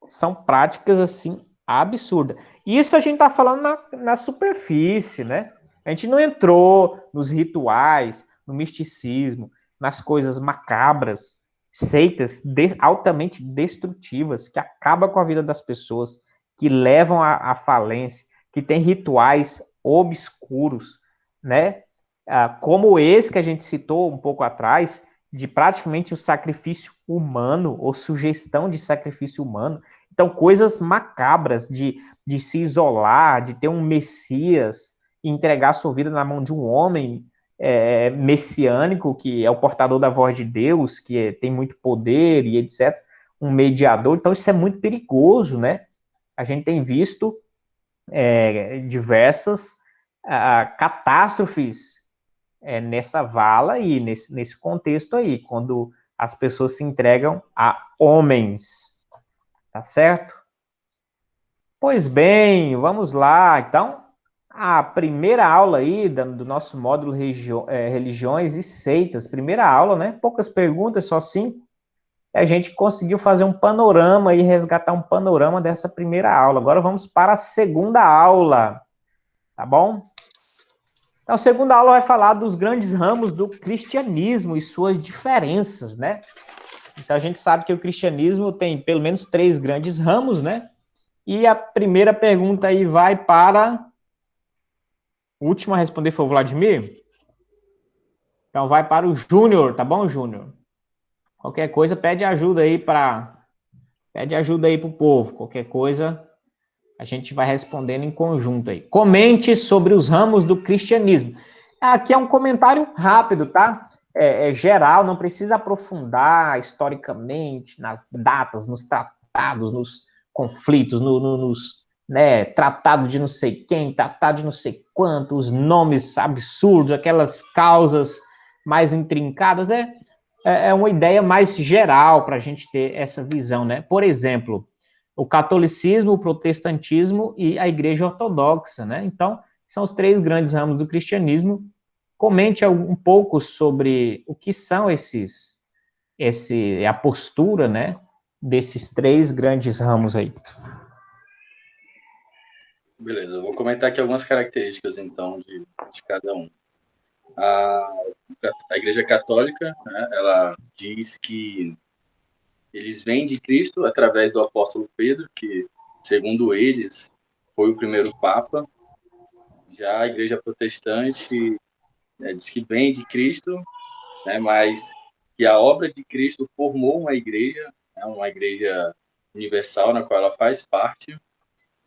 são práticas, assim, absurdas. Isso a gente está falando na superfície, né? A gente não entrou nos rituais, no misticismo, nas coisas macabras, seitas altamente destrutivas, que acabam com a vida das pessoas, que levam à falência, que tem rituais obscuros, né? Como esse que a gente citou um pouco atrás, de praticamente o sacrifício humano, ou sugestão de sacrifício humano. Então, coisas macabras de se isolar, de ter um Messias e entregar sua vida na mão de um homem messiânico, que é o portador da voz de Deus, que tem muito poder e etc., um mediador. Então, isso é muito perigoso, né? A gente tem visto diversas catástrofes nessa vala e nesse contexto aí, quando as pessoas se entregam a homens, tá certo? Pois bem, vamos lá. Então, a primeira aula aí do nosso módulo religiões e seitas, primeira aula, né? Poucas perguntas, só 5. A gente conseguiu fazer um panorama e resgatar um panorama dessa primeira aula. Agora vamos para a segunda aula, tá bom? Então, a segunda aula vai falar dos grandes ramos do cristianismo e suas diferenças, né? Então, a gente sabe que o cristianismo tem pelo menos 3 grandes ramos, né? E a primeira pergunta aí vai para... O último a responder foi o Vladimir? Então, vai para o Júnior, tá bom, Júnior? Qualquer coisa, pede ajuda aí para o povo. Qualquer coisa, a gente vai respondendo em conjunto aí. Comente sobre os ramos do cristianismo. Aqui é um comentário rápido, tá? É geral, não precisa aprofundar historicamente nas datas, nos tratados, nos conflitos, nos tratado de não sei quem, tratado de não sei quanto, os nomes absurdos, aquelas causas mais intrincadas. É uma ideia mais geral para a gente ter essa visão, né? Por exemplo, o catolicismo, o protestantismo e a igreja ortodoxa, né? Então, são os 3 grandes ramos do cristianismo. Comente um pouco sobre o que são a postura, né, desses 3 grandes ramos aí. Beleza, eu vou comentar aqui algumas características, então, de cada um. A Igreja Católica, né, ela diz que eles vêm de Cristo através do apóstolo Pedro, que, segundo eles, foi o primeiro Papa. Já a Igreja Protestante diz que vem de Cristo, né, mas que a obra de Cristo formou uma igreja universal, na qual ela faz parte.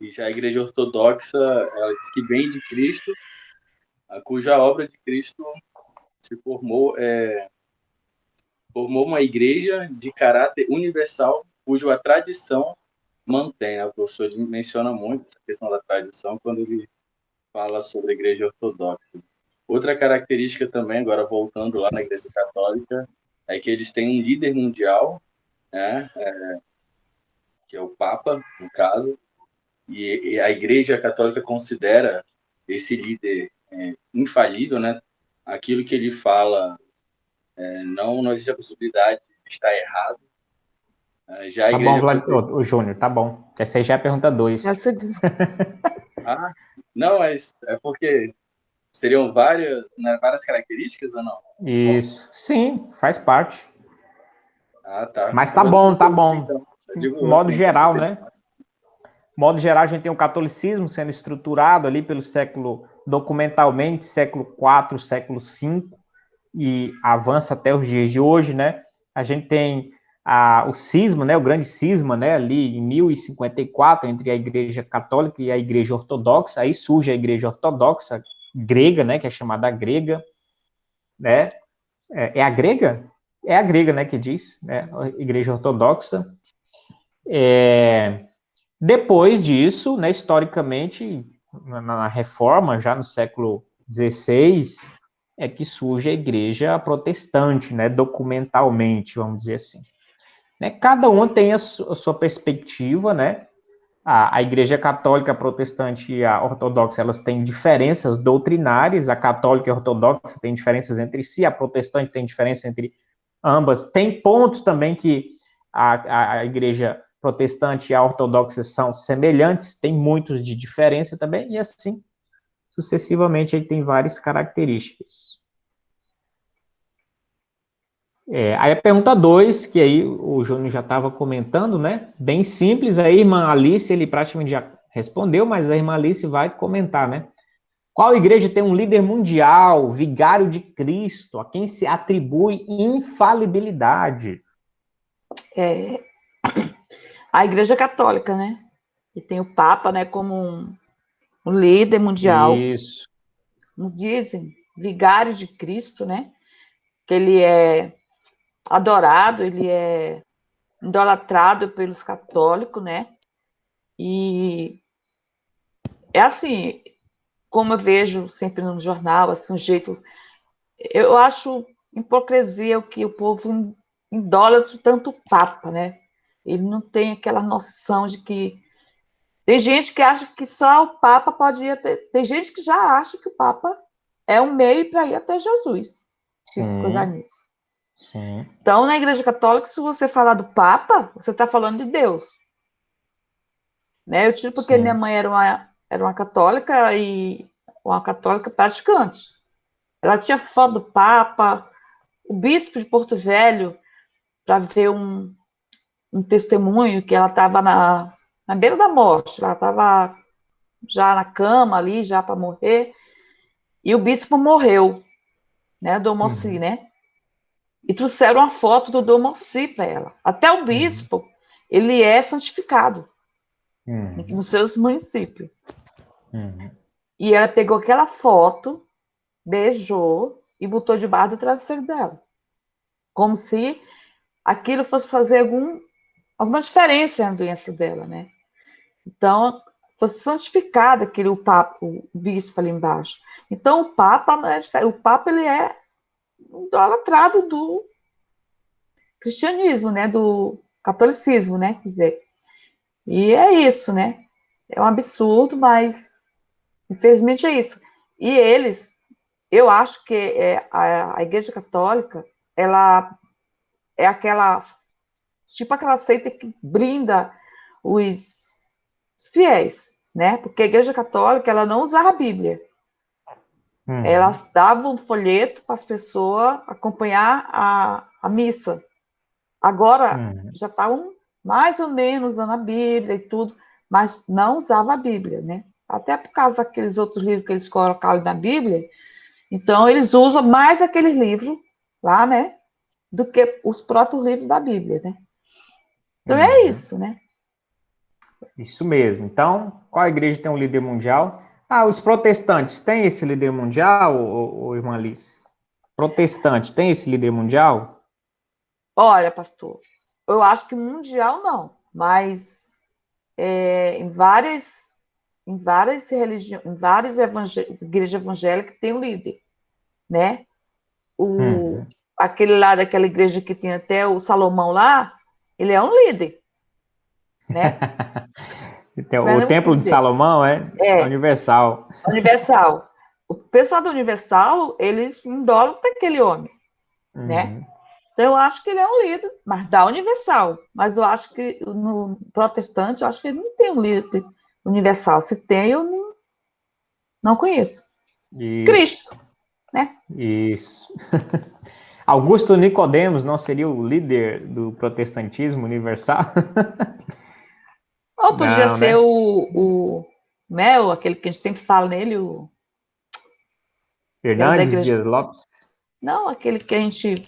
E já a Igreja Ortodoxa, ela diz que vem de Cristo, cuja obra de Cristo se formou uma igreja de caráter universal, cuja tradição mantém. O professor menciona muito a questão da tradição quando ele fala sobre a Igreja Ortodoxa. Outra característica também, agora voltando lá na Igreja Católica, é que eles têm um líder mundial, né, que é o Papa, no caso, e a Igreja Católica considera esse líder infalível, né? Aquilo que ele fala, não existe a possibilidade de estar errado. Já a tá Igreja... bom, o Júnior, tá bom. Essa aí já é a pergunta 2. Não, mas é porque seriam várias características ou não? Isso. Sim, faz parte. Tá. Mas tá bom. Então, Modo geral, né? Modo geral, a gente tem o catolicismo sendo estruturado ali pelo documentalmente, século IV, século V, e avança até os dias de hoje, né? A gente tem o cisma, né? O grande cisma, né? Ali em 1054, entre a Igreja Católica e a Igreja Ortodoxa. Aí surge a Igreja Ortodoxa grega, né? Que é chamada grega, né? É a grega? É a grega, né? Que diz, né? A Igreja Ortodoxa. Depois disso, né, historicamente, na Reforma, já no século XVI, é que surge a Igreja Protestante, né, documentalmente, vamos dizer assim. Né, cada um tem a sua perspectiva, né, A Igreja Católica, a Protestante e a Ortodoxa, elas têm diferenças doutrinárias. A Católica e a Ortodoxa têm diferenças entre si, a Protestante tem diferença entre ambas. Tem pontos também que a Igreja Protestante e a Ortodoxa são semelhantes, tem muitos de diferença também, e assim, sucessivamente, ele tem várias características. Aí a pergunta 2, que aí o Júnior já estava comentando, né? Bem simples, a irmã Alice, ele praticamente já respondeu, mas a irmã Alice vai comentar, né? Qual igreja tem um líder mundial, vigário de Cristo, a quem se atribui infalibilidade? A Igreja Católica, né? E tem o Papa, né, como um líder mundial. Isso. Nos dizem, vigário de Cristo, né? Que ele é adorado, ele é idolatrado pelos católicos, né? E é assim, como eu vejo sempre no jornal, assim, um jeito... Eu acho hipocrisia o que o povo idolatra tanto o Papa, né? Ele não tem aquela noção de que... Tem gente que acha que só o Papa pode ir até... Tem gente que já acha que o Papa é um meio para ir até Jesus, se coisar nisso. Sim. Então, na Igreja Católica, se você falar do Papa, você está falando de Deus. Né? Eu tiro porque minha mãe era uma católica e uma católica praticante. Ela tinha foto do Papa, o bispo de Porto Velho, para ver um testemunho que ela estava na beira da morte, ela estava já na cama ali, já para morrer, e o bispo morreu, né, Dom Moci, né? E trouxeram uma foto do Dom Moci para ela. Até o bispo, ele é santificado nos seus municípios. E ela pegou aquela foto, beijou e botou debaixo do travesseiro dela. Como se aquilo fosse fazer alguma diferença na doença dela, né? Então, fosse santificado o Papa, o bispo ali embaixo. Então, o Papa não é diferente. O Papa, ele é idolatrado do cristianismo, né? Do catolicismo, né? Quer dizer, e é isso, né? É um absurdo, mas infelizmente é isso. E eles, eu acho que a Igreja Católica, ela é tipo aquela seita que brinda os fiéis, né? Porque a Igreja Católica, ela não usava a Bíblia. Ela dava um folheto para as pessoas acompanhar a missa. Agora, já estavam mais ou menos usando a Bíblia e tudo, mas não usava a Bíblia, né? Até por causa daqueles outros livros que eles colocaram na Bíblia. Então, eles usam mais aqueles livros lá, né? Do que os próprios livros da Bíblia, né? Então, é isso, né? Isso mesmo. Então, qual igreja tem um líder mundial? Os protestantes têm esse líder mundial, ou irmã Alice? Protestante tem esse líder mundial? Olha, pastor, eu acho que mundial não, mas em várias religiões, em várias igrejas evangélicas tem um líder, né? Aquele lá daquela igreja que tem até o Salomão lá, ele é um líder, né? O Templo de Salomão é universal. Universal. O pessoal do Universal, eles idolatram aquele homem, né? Então, eu acho que ele é um líder, mas da Universal. Mas eu acho que no protestante, eu acho que ele não tem um líder universal. Se tem, eu não conheço. Isso. Cristo, né? Isso. Augusto Nicodemos não seria o líder do protestantismo universal? Ou podia ser o Mel, aquele que a gente sempre fala nele, o Fernandes Dias Lopes? Não, aquele que a gente...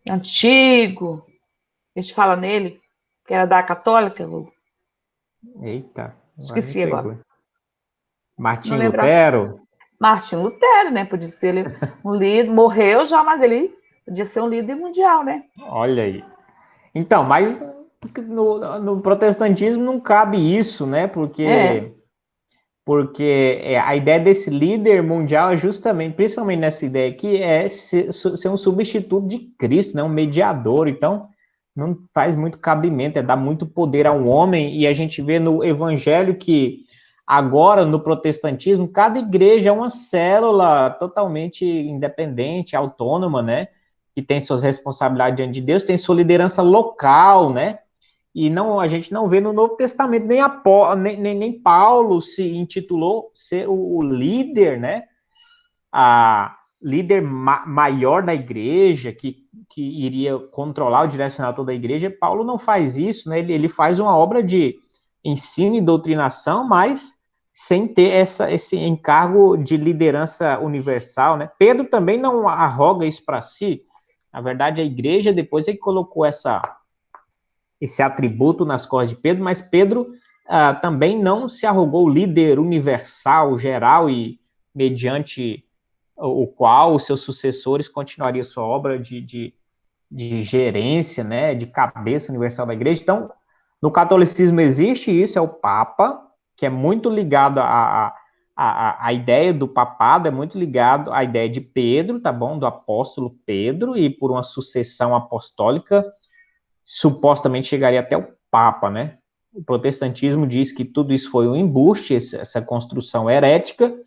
antigo, a gente fala nele, que era da Católica. Eita. Esqueci agora. Martim Lutero? Martim Lutero, né? Podia ser ele um líder, morreu já, mas ele podia ser um líder mundial, né? Olha aí. Então, mas no protestantismo não cabe isso, né? Porque a ideia desse líder mundial é justamente, principalmente nessa ideia aqui, é ser um substituto de Cristo, né? Um mediador. Então, não faz muito cabimento, é dar muito poder ao homem, e a gente vê no evangelho que agora, no protestantismo, cada igreja é uma célula totalmente independente, autônoma, né? Que tem suas responsabilidades diante de Deus, tem sua liderança local, né? E não, a gente não vê no Novo Testamento, nem Paulo se intitulou ser o líder, né? A líder maior da igreja, que iria controlar o direcional toda a igreja. Paulo não faz isso, né? Ele faz uma obra de ensino e doutrinação, mas sem ter esse encargo de liderança universal, né? Pedro também não arroga isso para si. Na verdade, a igreja depois é que colocou esse atributo nas costas de Pedro, mas Pedro também não se arrogou líder universal, geral, e mediante o qual os seus sucessores continuariam sua obra de gerência, né, de cabeça universal da igreja. Então, no catolicismo existe isso, é o Papa, que é muito ligado à ideia do papado, é muito ligado à ideia de Pedro, tá bom? Do apóstolo Pedro, e por uma sucessão apostólica, supostamente chegaria até o Papa, né? O protestantismo diz que tudo isso foi um embuste, essa construção herética,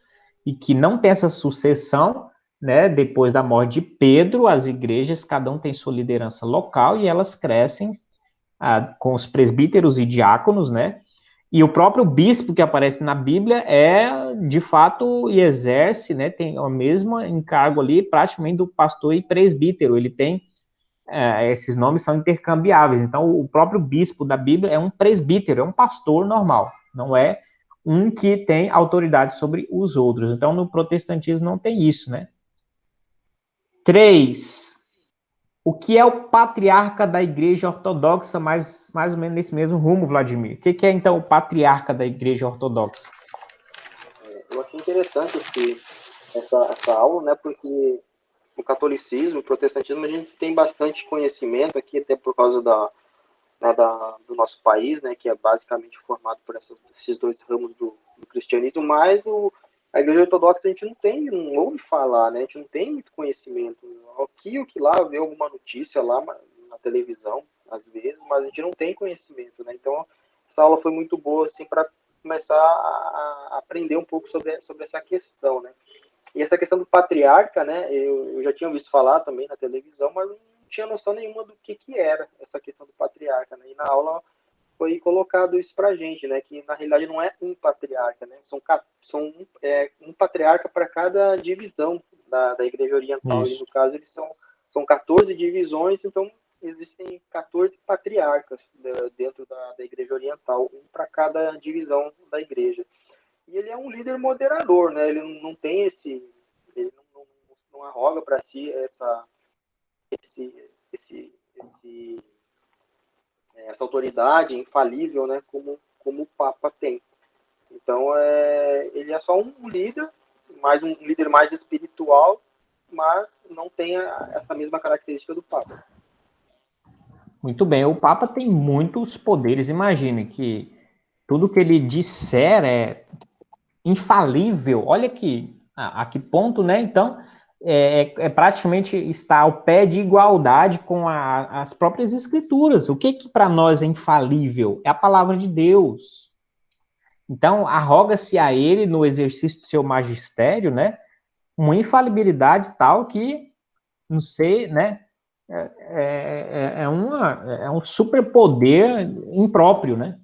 e que não tem essa sucessão, né? Depois da morte de Pedro, as igrejas, cada um tem sua liderança local, e elas crescem com os presbíteros e diáconos, né? E o próprio bispo que aparece na Bíblia é, de fato, e exerce, né? Tem o mesmo encargo ali, praticamente, do pastor e presbítero. Ele tem esses nomes são intercambiáveis. Então, o próprio bispo da Bíblia é um presbítero, é um pastor normal, não é um que tem autoridade sobre os outros. Então, no protestantismo não tem isso, né? 3. O que é o patriarca da igreja ortodoxa, mais ou menos nesse mesmo rumo, Vladimir? O que é, então, o patriarca da igreja ortodoxa? Eu achei interessante essa aula, né, porque o catolicismo, o protestantismo, a gente tem bastante conhecimento aqui, até por causa do nosso país, né, que é basicamente formado por esses dois ramos do cristianismo, mas a igreja ortodoxa a gente não ouve falar, né, a gente não tem muito conhecimento. Aqui o que lá, vê alguma notícia lá na televisão, às vezes, mas a gente não tem conhecimento, né, então essa aula foi muito boa, assim, para começar a aprender um pouco sobre essa questão, né. E essa questão do patriarca, né, eu já tinha visto falar também na televisão, mas não tinha noção nenhuma do que era essa questão do patriarca, né, e na aula foi colocado isso pra gente, né, que na realidade não é um patriarca, né, são um patriarca para cada divisão da Igreja Oriental, isso. E no caso eles são 14 divisões, então existem 14 patriarcas dentro da Igreja Oriental, um para cada divisão da igreja. E ele é um líder moderador, né? Ele não tem ele não arroga para si essa autoridade infalível, né? Como o Papa tem. Então, ele é só um líder, um líder mais espiritual, mas não tem essa mesma característica do Papa. Muito bem, o Papa tem muitos poderes. Imagine que tudo que ele disser é infalível. Olha aqui, a que ponto, né? Então, praticamente está ao pé de igualdade com as próprias escrituras. O que para nós é infalível? É a palavra de Deus. Então, arroga-se a ele, no exercício do seu magistério, né, uma infalibilidade tal que, não sei, né, é um superpoder impróprio, né?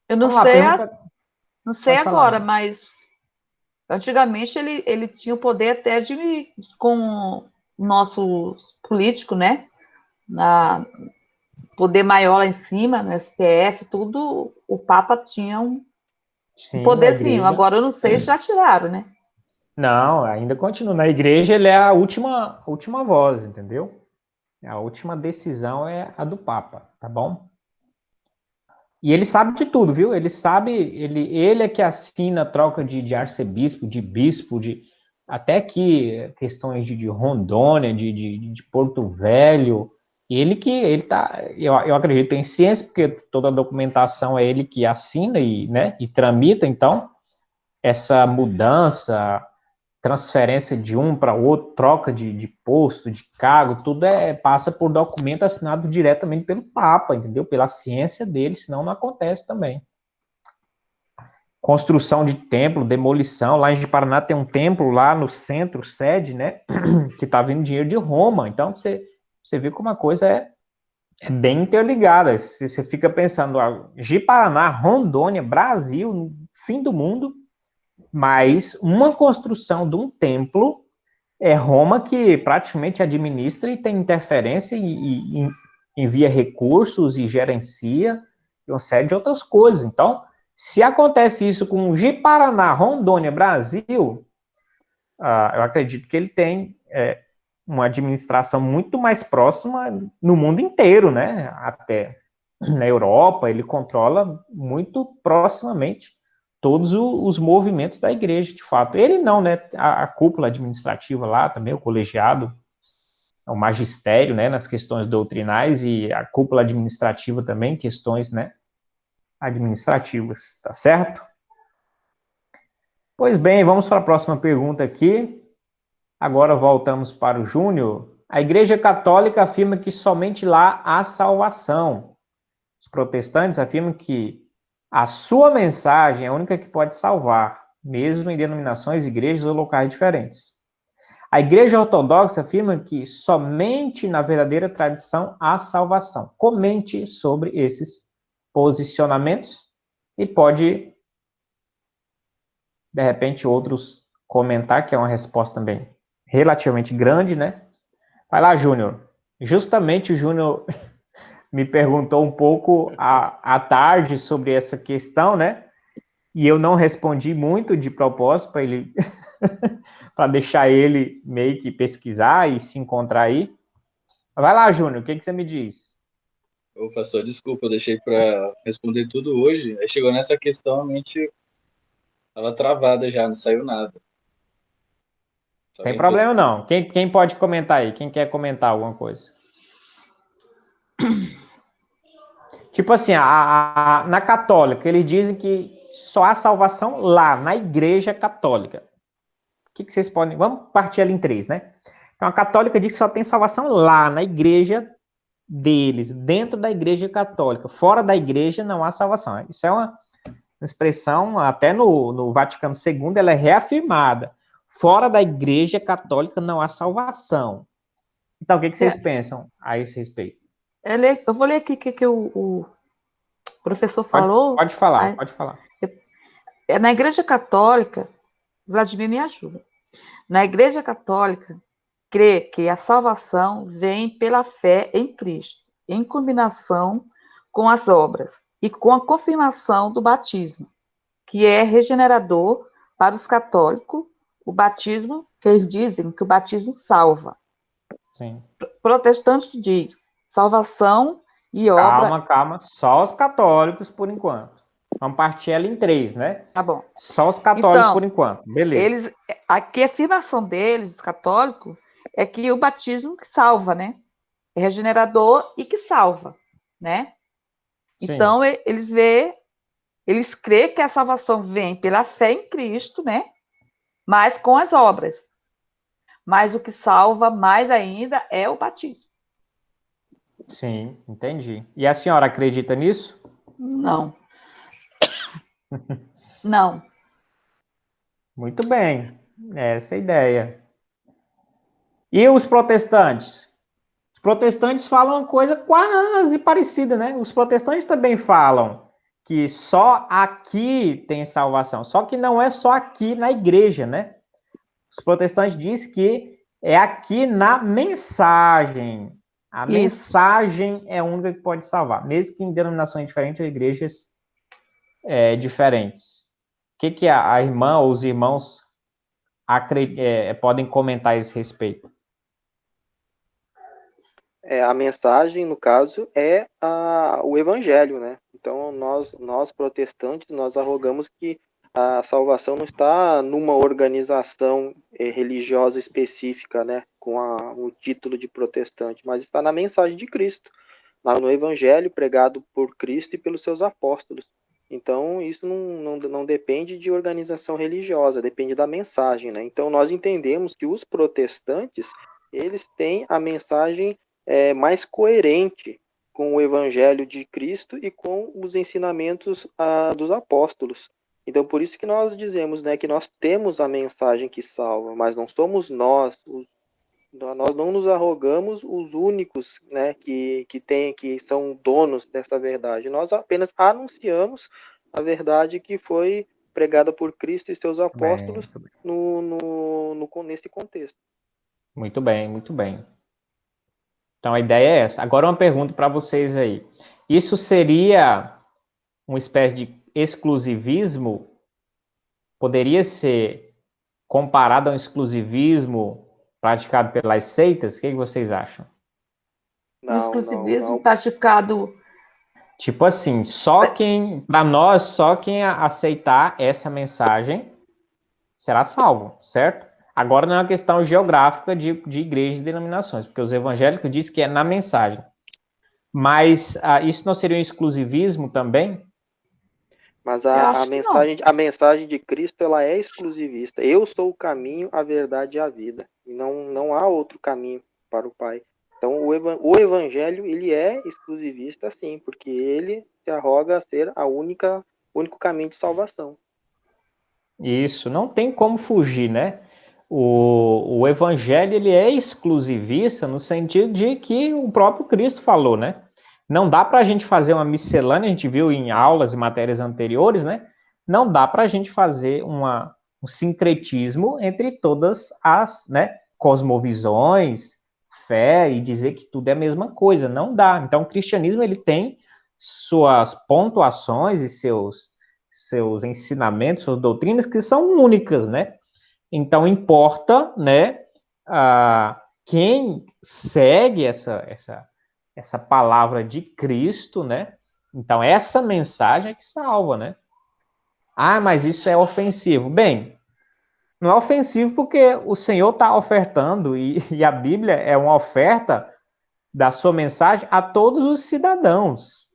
Eu não sei agora, mas antigamente ele tinha o poder até com nossos políticos, né? Poder maior lá em cima, no STF, tudo, o Papa tinha um poderzinho. Agora eu não sei se já tiraram, né? Não, ainda continua. Na igreja ele é a última voz, entendeu? A última decisão é a do Papa, tá bom? E ele sabe de tudo, viu? Ele sabe, ele é que assina a troca de arcebispo, de bispo, até que questões de Rondônia, de Porto Velho. Ele tá, eu acredito em ciência, porque toda a documentação é ele que assina e tramita, então essa mudança transferência de um para outro, troca de posto, de cargo, tudo passa por documento assinado diretamente pelo Papa, entendeu? Pela ciência dele, senão não acontece também. Construção de templo, demolição, lá em Paraná tem um templo lá no centro, sede, né, que está vindo dinheiro de Roma, então você vê como a coisa é bem interligada, você fica pensando, Ji-Paraná, Rondônia, Brasil, fim do mundo, mas uma construção de um templo é Roma que praticamente administra e tem interferência e envia recursos e gerencia e uma série de outras coisas. Então, se acontece isso com Ji-Paraná, Rondônia, Brasil, eu acredito que ele tem uma administração muito mais próxima no mundo inteiro, né? Até na Europa, ele controla muito proximamente todos os movimentos da igreja, de fato. Ele não, né? A cúpula administrativa lá também, o colegiado, o magistério, né? Nas questões doutrinais e a cúpula administrativa também, questões, né? Administrativas, tá certo? Pois bem, vamos para a próxima pergunta aqui. Agora voltamos para o Júnior. A Igreja Católica afirma que somente lá há salvação. Os protestantes afirmam que a sua mensagem é a única que pode salvar, mesmo em denominações, igrejas ou locais diferentes. A Igreja Ortodoxa afirma que somente na verdadeira tradição há salvação. Comente sobre esses posicionamentos e pode, de repente, outros comentar, que é uma resposta também relativamente grande, né? Vai lá, Júnior. Justamente o Júnior me perguntou um pouco à tarde sobre essa questão, né? E eu não respondi muito de propósito para ele, para deixar ele meio que pesquisar e se encontrar aí. Vai lá, Júnior, o que você me diz? Ô, pastor, desculpa, eu deixei para responder tudo hoje. Aí chegou nessa questão, a mente estava travada já, não saiu nada. Só Tem vem tudo. problema não. Quem pode comentar aí? Quem quer comentar alguma coisa? Tipo assim, na católica, eles dizem que só há salvação lá, na igreja católica. O que vocês podem... Vamos partir ali em 3, né? Então, a católica diz que só tem salvação lá, na igreja deles, dentro da igreja católica. Fora da igreja não há salvação. Isso é uma expressão, até no Vaticano II, ela é reafirmada. Fora da igreja católica não há salvação. Então, o que vocês pensam a esse respeito? Eu vou ler aqui o que o professor falou. Pode falar, pode falar. Na Igreja Católica, Vladimir me ajuda. Na Igreja Católica, crê que a salvação vem pela fé em Cristo, em combinação com as obras e com a confirmação do batismo, que é regenerador para os católicos, o batismo, que eles dizem que o batismo salva. Sim. Protestante diz salvação e obra... Calma. Só os católicos, por enquanto. Vamos partir ela em 3, né? Tá bom. Só os católicos, então, por enquanto. Beleza. Aqui a afirmação deles, os católicos, é que o batismo que salva, né? É regenerador e que salva, né? Sim. Então, eles creem que a salvação vem pela fé em Cristo, né? Mas com as obras. Mas o que salva mais ainda é o batismo. Sim, entendi. E a senhora acredita nisso? Não. Não. Muito bem. Essa é a ideia. E os protestantes? Os protestantes falam uma coisa quase parecida, né? Os protestantes também falam que só aqui tem salvação. Só que não é só aqui na igreja, né? Os protestantes dizem que é aqui na mensagem. A mensagem é a única que pode salvar, mesmo que em denominações diferentes ou igrejas diferentes. O que a irmã ou os irmãos podem comentar a esse respeito? A mensagem, no caso, é o evangelho, né? Então, nós protestantes, nós arrogamos que a salvação não está numa organização religiosa específica, né? Com o título de protestante, mas está na mensagem de Cristo, no evangelho pregado por Cristo e pelos seus apóstolos. Então, isso não depende de organização religiosa, depende da mensagem, né? Então, nós entendemos que os protestantes, eles têm a mensagem mais coerente com o evangelho de Cristo e com os ensinamentos dos apóstolos. Então, por isso que nós dizemos, né, que nós temos a mensagem que salva, mas não somos nós não nos arrogamos os únicos, né, que são donos dessa verdade. Nós apenas anunciamos a verdade que foi pregada por Cristo e seus apóstolos Muito bem, nesse contexto. muito bem, muito bem. Então a ideia é essa. Agora uma pergunta para vocês aí. Isso seria uma espécie de exclusivismo? Poderia ser comparado a um exclusivismo praticado pelas seitas? O que vocês acham? Um exclusivismo não. praticado. Tipo assim, para nós, só quem aceitar essa mensagem será salvo, certo? Agora não é uma questão geográfica de igrejas e denominações, porque os evangélicos dizem que é na mensagem. Mas isso não seria um exclusivismo também? Mas Eu a acho que não. mensagem de Cristo, ela é exclusivista. Eu sou o caminho, a verdade e a vida. E não há outro caminho para o Pai. Então, o evangelho, ele é exclusivista, sim, porque ele se arroga a ser o único caminho de salvação. Isso, não tem como fugir, né? O evangelho, ele é exclusivista no sentido de que o próprio Cristo falou, né? Não dá para a gente fazer uma miscelânea, a gente viu em aulas e matérias anteriores, né? Não dá para a gente fazer um sincretismo entre todas as, né, cosmovisões, fé e dizer que tudo é a mesma coisa. Não dá. Então, o cristianismo, ele tem suas pontuações e seus ensinamentos, suas doutrinas que são únicas, né? Então importa, né, quem segue essa palavra de Cristo, né? Então essa mensagem é que salva, né? Ah, mas isso é ofensivo. Bem, não é ofensivo porque o Senhor está ofertando e a Bíblia é uma oferta da sua mensagem a todos os cidadãos.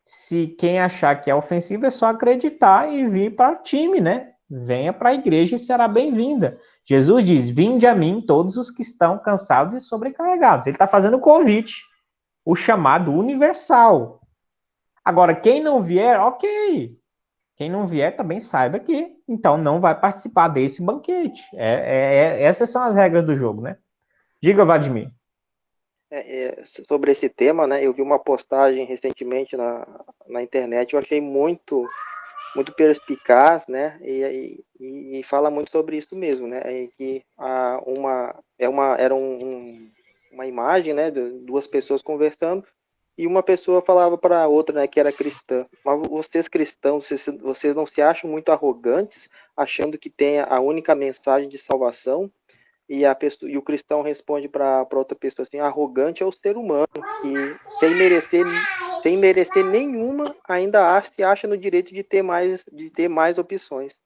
Se quem achar que é ofensivo é só acreditar e vir para o time, né? Venha para a igreja e será bem-vinda. Jesus diz: vinde a mim todos os que estão cansados e sobrecarregados. Ele está fazendo o convite, o chamado universal. Agora, quem não vier, ok. Quem não vier também saiba que então não vai participar desse banquete. Essas são as regras do jogo, né? Diga, Vladimir. Sobre esse tema, né? Eu vi uma postagem recentemente na internet, eu achei muito perspicaz, né? E fala muito sobre isso mesmo, né? Que era uma imagem, né? De duas pessoas conversando e uma pessoa falava para a outra, né? Que era cristã. Mas vocês cristãos, vocês não se acham muito arrogantes, achando que tem a única mensagem de salvação? E o cristão responde para outra pessoa assim: arrogante é o ser humano, que sem merecer nenhuma, ainda se acha no direito de ter mais opções,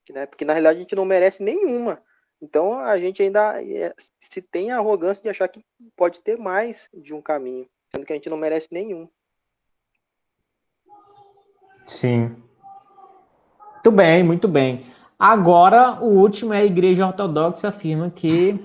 né? Porque na realidade a gente não merece nenhuma. Então a gente ainda se tem a arrogância de achar que pode ter mais de um caminho, sendo que a gente não merece nenhum. Sim. Muito bem, muito bem. Agora, o último é a Igreja Ortodoxa afirma que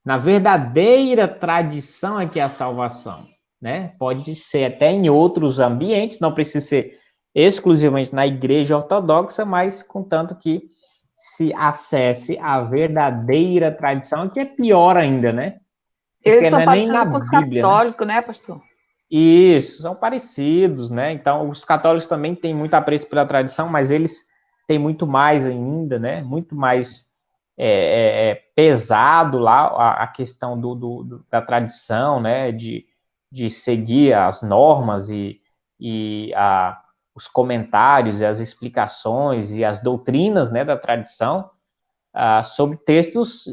na verdadeira tradição é que é a salvação, né? Pode ser até em outros ambientes, não precisa ser exclusivamente na Igreja Ortodoxa, mas contanto que se acesse a verdadeira tradição, que é pior ainda, né? Porque Eles não são é nem na parecidos com os Bíblia, né? católicos, né, pastor? Isso, são parecidos, né? Então, os católicos também têm muito apreço pela tradição, mas eles têm muito mais ainda, né? Muito mais pesado lá a questão da tradição, né? De seguir as normas e os comentários e as explicações e as doutrinas, né, da tradição sobre textos.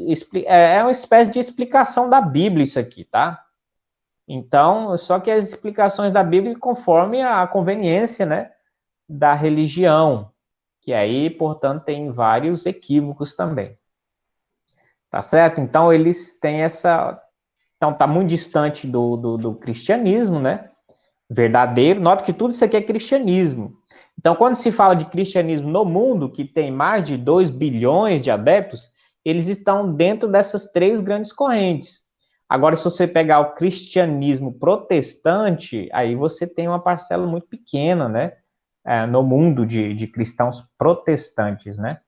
É uma espécie de explicação da Bíblia isso aqui, tá? Então, só que as explicações da Bíblia conforme a conveniência, né, da religião, que aí, portanto, tem vários equívocos também. Tá certo? Então, eles têm essa... Então, tá muito distante do cristianismo, né? verdadeiro. Note que tudo isso aqui é cristianismo. Então, quando se fala de cristianismo no mundo, que tem mais de 2 bilhões de adeptos, eles estão dentro dessas 3 grandes correntes. Agora, se você pegar o cristianismo protestante, aí você tem uma parcela muito pequena, né? No mundo de cristãos protestantes, né?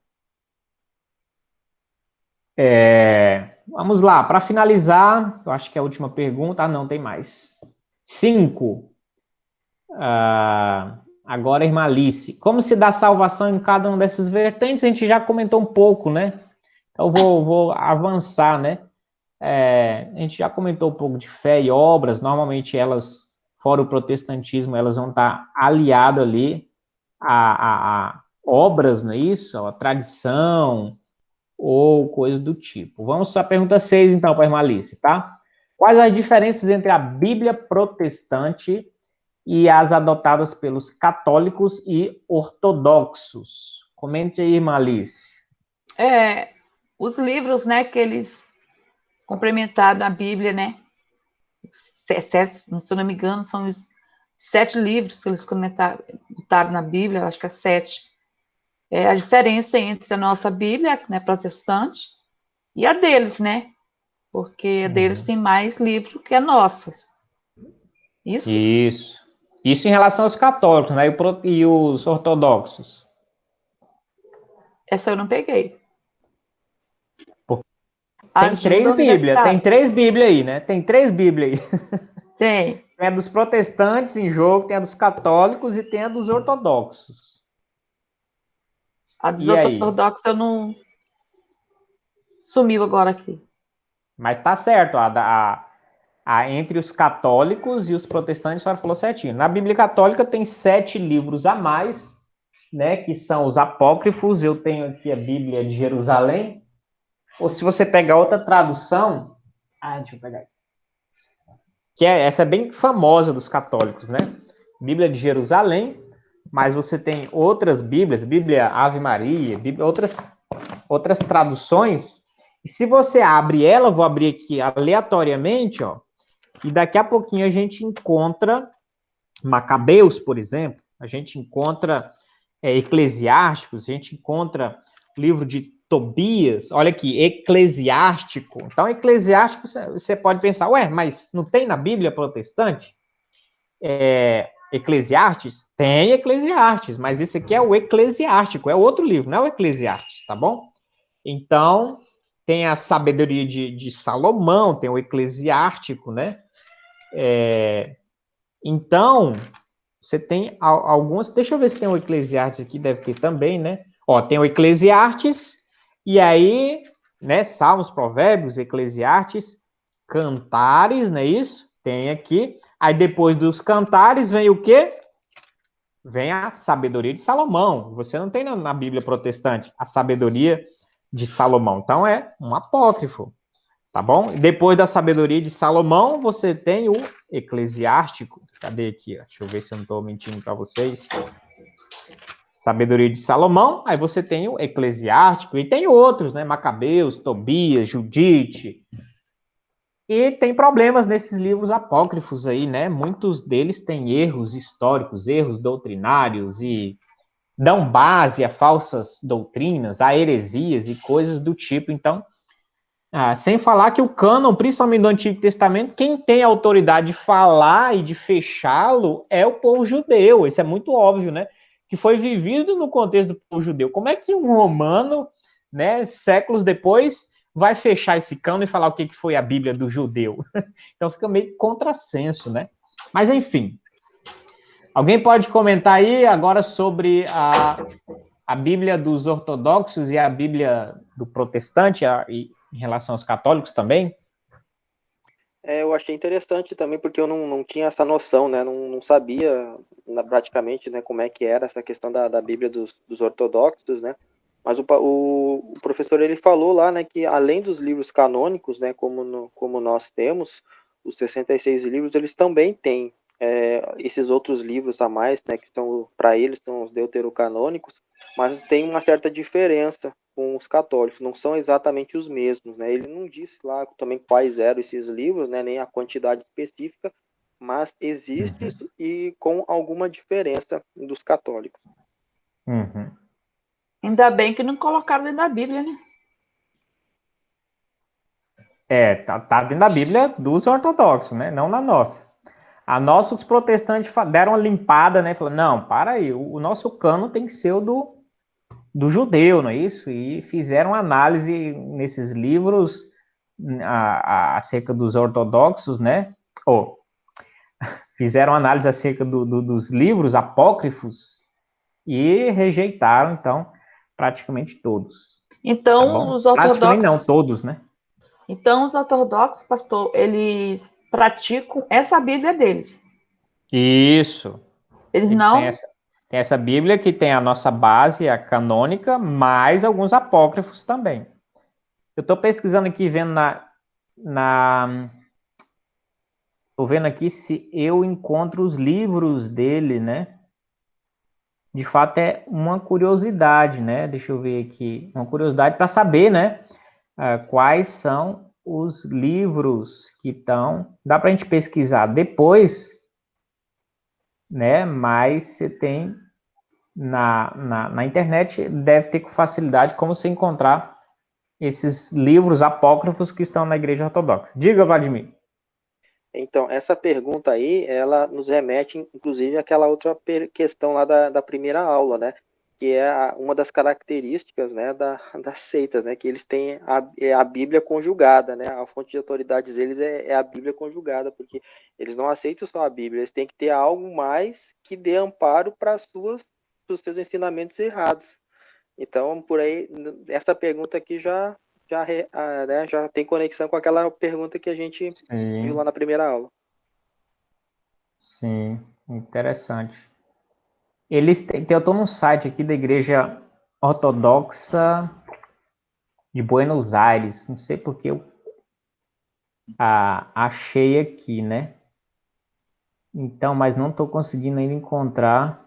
Vamos lá, para finalizar, eu acho que é a última pergunta. Não, tem mais. 5. Agora, irmã Alice, como se dá salvação em cada uma dessas vertentes? A gente já comentou um pouco, né? Então, vou avançar, né? A gente já comentou um pouco de fé e obras. Normalmente, elas, fora o protestantismo, elas vão estar aliadas ali a obras, não é isso? A tradição ou coisa do tipo. Vamos para a pergunta 6, então, para a irmã Alice, tá? Quais as diferenças entre a Bíblia protestante e as adotadas pelos católicos e ortodoxos? Comente aí, irmã Alice. Os livros, né, que eles complementaram a Bíblia, né? Se eu não me engano, são os 7 livros que eles botaram na Bíblia, acho que é 7. É a diferença entre a nossa Bíblia, né, protestante, e a deles, né? Porque a deles tem mais livro que a nossa. Isso? Isso em relação aos católicos, né? E os ortodoxos. Essa eu não peguei. Tem 3 Bíblias, tem 3 Bíblias aí, né? Tem 3 Bíblias aí. Tem. Tem a dos protestantes em jogo, tem a dos católicos e tem a dos ortodoxos. A dos ortodoxos eu não... Sumiu agora aqui. Mas tá certo, entre os católicos e os protestantes, a senhora falou certinho. Na Bíblia Católica tem 7 livros a mais, né? Que são os apócrifos. Eu tenho aqui a Bíblia de Jerusalém. Ou se você pegar outra tradução... deixa eu pegar. Essa é bem famosa dos católicos, né? Bíblia de Jerusalém, mas você tem outras Bíblias, Bíblia Ave Maria, outras traduções, e se você abre ela, vou abrir aqui aleatoriamente, ó, e daqui a pouquinho a gente encontra Macabeus, por exemplo, a gente encontra Eclesiásticos, a gente encontra o livro de Tobias, olha aqui, Eclesiástico. Então, Eclesiástico, você pode pensar, mas não tem na Bíblia protestante? Eclesiastes? Tem Eclesiastes, mas esse aqui é o Eclesiástico, é outro livro, não é o Eclesiastes, tá bom? Então, tem a sabedoria de Salomão, tem o Eclesiástico, né? Então, você tem algumas... Deixa eu ver se tem o Eclesiastes aqui, deve ter também, né? Tem o Eclesiastes, e aí, né? Salmos, Provérbios, Eclesiastes, Cantares, não é isso? Tem aqui. Aí depois dos Cantares vem o quê? Vem a sabedoria de Salomão. Você não tem na Bíblia protestante a sabedoria de Salomão. Então é um apócrifo, tá bom? Depois da sabedoria de Salomão, você tem o Eclesiástico. Cadê aqui? Deixa eu ver se eu não estou mentindo para vocês. Sabedoria de Salomão. Aí você tem o Eclesiástico e tem outros, né? Macabeus, Tobias, Judite. E tem problemas nesses livros apócrifos aí, né? Muitos deles têm erros históricos, erros doutrinários e dão base a falsas doutrinas, a heresias e coisas do tipo. Então, sem falar que o cânon, principalmente do Antigo Testamento, quem tem a autoridade de falar e de fechá-lo é o povo judeu. Isso é muito óbvio, né? Que foi vivido no contexto do povo judeu. Como é que um romano, né, séculos depois, vai fechar esse cânon e falar o que foi a Bíblia do judeu? Então fica meio contrassenso, né? Mas, enfim. Alguém pode comentar aí agora sobre a Bíblia dos ortodoxos e a Bíblia do protestante, em relação aos católicos também? Eu achei interessante também, porque eu não tinha essa noção, né? Não sabia praticamente, né, como é que era essa questão da Bíblia dos ortodoxos, né? Mas o professor, ele falou lá, né, que além dos livros canônicos, né, como nós temos, os 66 livros, eles também têm esses outros livros a mais, né, que são, para eles, são os deuterocanônicos, mas tem uma certa diferença com os católicos, não são exatamente os mesmos, né? Ele não disse lá também quais eram esses livros, né, nem a quantidade específica, mas existe Uhum. isso e com alguma diferença dos católicos. Uhum. Ainda bem que não colocaram dentro da Bíblia, né? Tá dentro da Bíblia dos ortodoxos, né? Não na nossa. A nossa, os protestantes deram uma limpada, né? Falaram, não, para aí, o nosso cano tem que ser o do judeu, não é isso? E fizeram análise nesses livros acerca dos ortodoxos, né? Ou fizeram análise acerca dos livros apócrifos e rejeitaram, então, praticamente todos. Tá Então, bom? os Praticamente não, ortodoxos, todos, né? pastor, eles praticam essa Bíblia deles. Isso. Eles Eles não. têm essa Bíblia que tem a nossa base, a canônica, mais alguns apócrifos também. Eu estou pesquisando aqui, vendo tô vendo aqui se eu encontro os livros dele, né? De fato é uma curiosidade, né? Deixa eu ver aqui, uma curiosidade para saber, né? Quais são os livros que estão. Dá para a gente pesquisar depois, né? Mas você tem na internet, deve ter com facilidade como você encontrar esses livros apócrifos que estão na Igreja Ortodoxa. Diga, Vladimir. Então, essa pergunta aí, ela nos remete, inclusive, àquela outra questão lá da primeira aula, né? Que é uma das características, né, das seitas, né? Que eles têm a Bíblia conjugada, né? A fonte de autoridades deles é a Bíblia conjugada, porque eles não aceitam só a Bíblia, eles têm que ter algo mais que dê amparo para os seus ensinamentos errados. Então, por aí, essa pergunta aqui né, já tem conexão com aquela pergunta que a gente viu lá Sim, na primeira aula. sim, interessante. Eu estou num site aqui da Igreja Ortodoxa de Buenos Aires, não sei porque eu achei aqui, né? Então, mas não estou conseguindo ainda encontrar,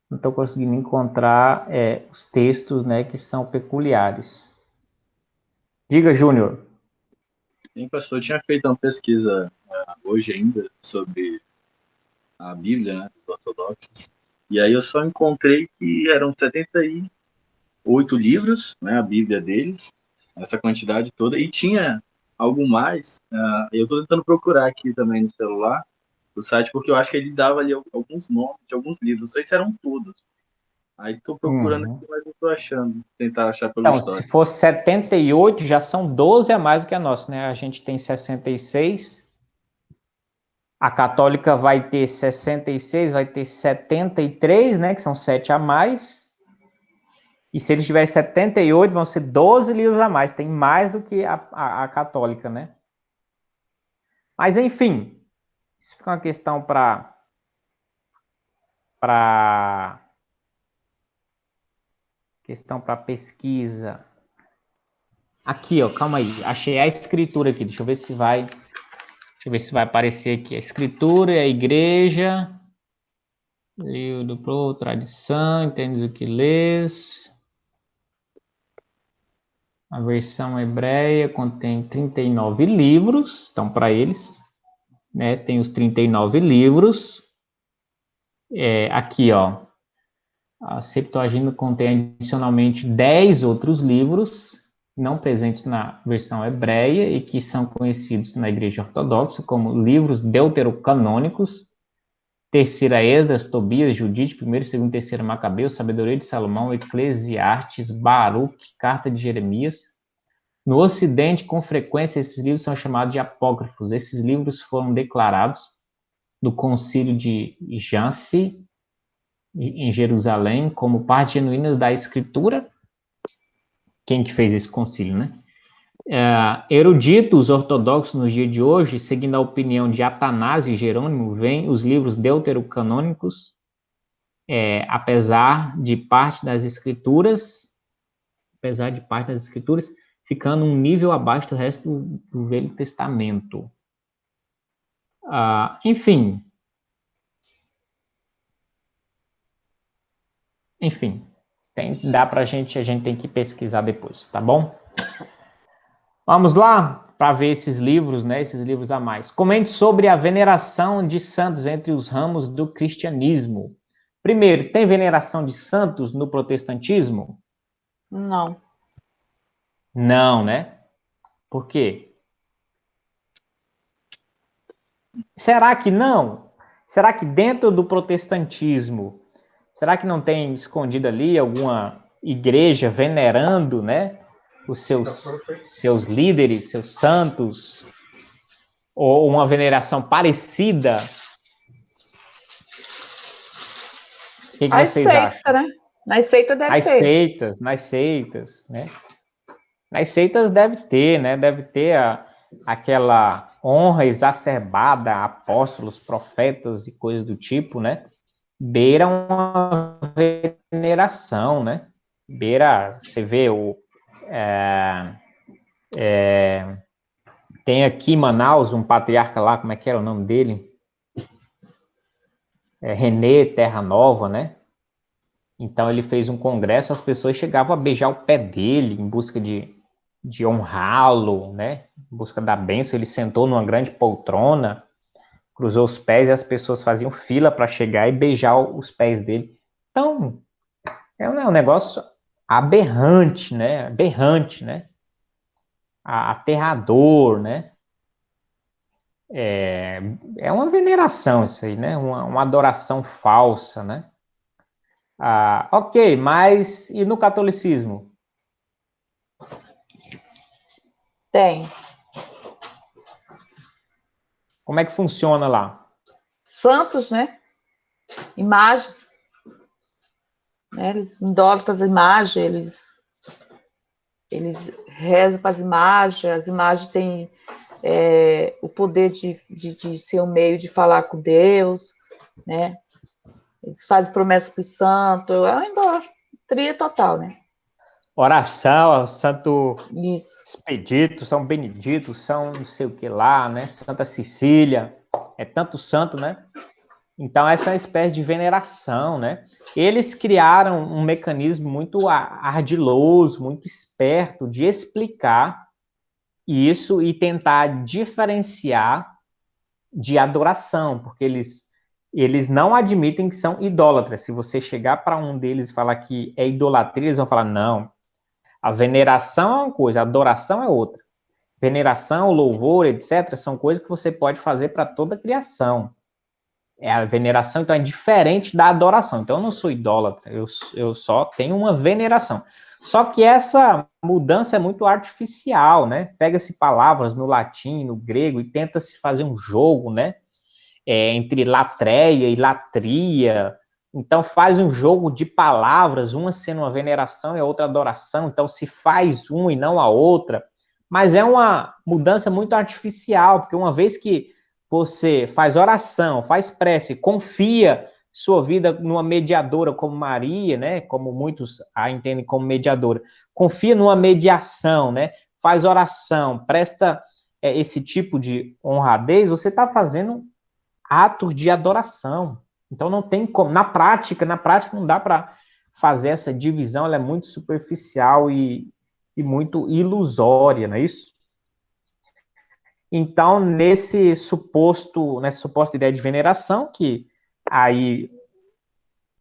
não estou conseguindo encontrar os textos, né, que são peculiares. Diga, Júnior. Sim, pastor, eu tinha feito uma pesquisa hoje ainda sobre a Bíblia, né, dos ortodoxos, e aí eu só encontrei que eram 78 livros, né, a Bíblia deles, essa quantidade toda, e tinha algo mais, eu estou tentando procurar aqui também no celular, o site, porque eu acho que ele dava ali alguns nomes de alguns livros, não sei se eram todos. Aí estou procurando aqui, Uhum. mas não estou achando, tentar achar pelo Então, se histórico. for 78, já são 12 a mais do que a nossa, né? A gente tem 66. A católica vai ter 66, vai ter 73, né? Que são 7 a mais. E se eles tiverem 78, vão ser 12 livros a mais. Tem mais do que a católica, né? Mas, enfim, isso fica uma questão para pesquisa. Aqui, ó, calma aí. Achei a escritura aqui. Deixa eu ver se vai aparecer aqui. A escritura e a igreja. Livro pro tradição, entendes o que lês. A versão hebreia contém 39 livros, então para eles, né, tem os 39 livros. Aqui, ó, a Septuaginta contém adicionalmente 10 outros livros, não presentes na versão hebreia e que são conhecidos na Igreja Ortodoxa como livros deuterocanônicos. Terceira Esdras, Tobias, Judite, primeiro, segundo, terceiro Macabeu, Sabedoria de Salomão, Eclesiastes, Baruque, Carta de Jeremias. No Ocidente, com frequência, esses livros são chamados de apócrifos. Esses livros foram declarados no Concílio de Jansi, em Jerusalém, como parte genuína da Escritura. Quem que fez esse concílio, né? Eruditos ortodoxos nos dias de hoje, seguindo a opinião de Atanásio e Jerônimo, veem os livros deuterocanônicos, apesar de parte das escrituras, ficando um nível abaixo do resto do Velho Testamento. Enfim, dá pra gente, a gente tem que pesquisar depois, tá bom? Vamos lá? para ver esses livros, né? Esses livros a mais. Comente sobre a veneração de santos entre os ramos do cristianismo. Primeiro, tem veneração de santos no protestantismo? Não. Não, né? Por quê? Será que não? Será que dentro do protestantismo, será que não tem escondido ali alguma igreja venerando, né, os seus líderes, seus santos, ou uma veneração parecida? O que As vocês seitas, acham? né? Nas seitas deve ter. Nas seitas, né? Nas seitas deve ter, né? Deve ter aquela honra exacerbada a apóstolos, profetas e coisas do tipo, né? Beira uma veneração, né? Beira, você vê tem aqui em Manaus um patriarca lá, como é que era o nome dele? René Terra Nova, né? Então ele fez um congresso, as pessoas chegavam a beijar o pé dele em busca de honrá-lo, né? Em busca da bênção. Ele sentou numa grande poltrona, cruzou os pés e as pessoas faziam fila para chegar e beijar os pés dele. Então, é um negócio aberrante, né? Aberrante, né? Aterrador, né? É uma veneração isso aí, né? Uma adoração falsa, né? Ok, mas e no catolicismo? Tem. Como é que funciona lá? Santos, né? Imagens. Né? Eles idolatram as imagens, eles rezam para as imagens têm o poder de ser um meio de falar com Deus, né? Eles fazem promessa para o santo, é uma idolatria total, né? Oração, Santo Isso. Expedito, São Benedito, São não sei o que lá, né? Santa Cecília, é tanto santo, né? Então, essa é uma espécie de veneração, né? Eles criaram um mecanismo muito ardiloso, muito esperto de explicar isso e tentar diferenciar de adoração, porque eles não admitem que são idólatras. Se você chegar para um deles e falar que é idolatria, eles vão falar, não, a veneração é uma coisa, a adoração é outra. Veneração, louvor, etc., são coisas que você pode fazer para toda a criação. A veneração, então, é diferente da adoração. Então, eu não sou idólatra, eu só tenho uma veneração. Só que essa mudança é muito artificial, né? Pega-se palavras no latim, no grego, e tenta-se fazer um jogo, né? Entre latreia e latria. Então, faz um jogo de palavras, uma sendo uma veneração e a outra adoração. Então, se faz uma e não a outra. Mas é uma mudança muito artificial, porque uma vez que você faz oração, faz prece, confia sua vida numa mediadora como Maria, né? Como muitos a entendem como mediadora, confia numa mediação, né? Faz oração, presta esse tipo de honradez, você está fazendo atos de adoração. Então não tem como, na prática não dá para fazer essa divisão, ela é muito superficial e muito ilusória, não é isso? Então, nessa suposta ideia de veneração, que aí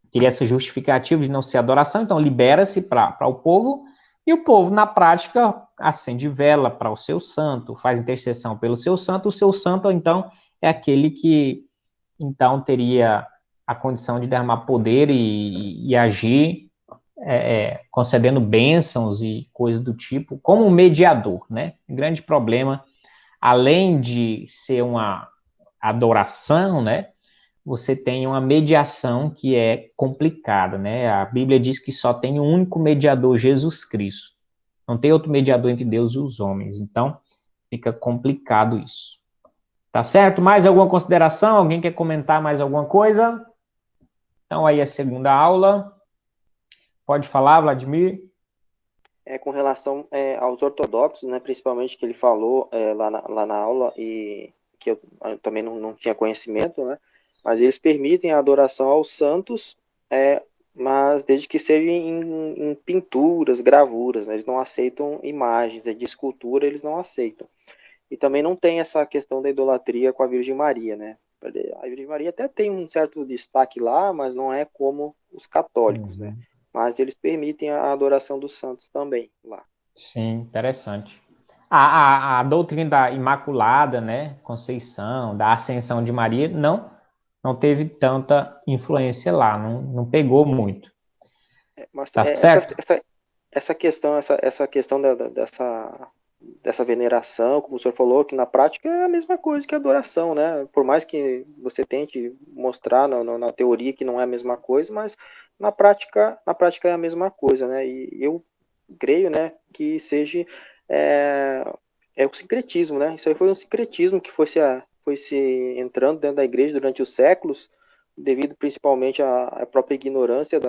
teria essa justificativa de não ser adoração, então libera-se para o povo, e o povo, na prática, acende vela para o seu santo, faz intercessão pelo seu santo, o seu santo, então, é aquele que, então, teria a condição de derramar poder e agir, concedendo bênçãos e coisas do tipo, como um mediador, né? O grande problema, além de ser uma adoração, né? Você tem uma mediação que é complicada, né? A Bíblia diz que só tem um único mediador, Jesus Cristo. Não tem outro mediador entre Deus e os homens. Então, fica complicado isso. Tá certo? Mais alguma consideração? Alguém quer comentar mais alguma coisa? Então, aí a segunda aula. Pode falar, Vladimir? Com relação aos ortodoxos, né, principalmente que ele falou lá na aula, e que eu também não tinha conhecimento, né, mas eles permitem a adoração aos santos, mas desde que seja em pinturas, gravuras, né, eles não aceitam imagens, de escultura eles não aceitam. E também não tem essa questão da idolatria com a Virgem Maria, né? A Virgem Maria até tem um certo destaque lá, mas não é como os católicos, né? Uhum. Mas eles permitem a adoração dos santos também lá. Sim, interessante. A doutrina da Imaculada, né, Conceição, da Ascensão de Maria, não teve tanta influência lá, não pegou muito. Mas Tá certo? essa questão dessa veneração, como o senhor falou, que na prática é a mesma coisa que a adoração, né? Por mais que você tente mostrar na teoria que não é a mesma coisa, mas na prática é a mesma coisa, né? E eu creio, né, que seja é, o sincretismo, né? Isso aí foi um sincretismo que foi se entrando dentro da igreja durante os séculos, devido principalmente à própria ignorância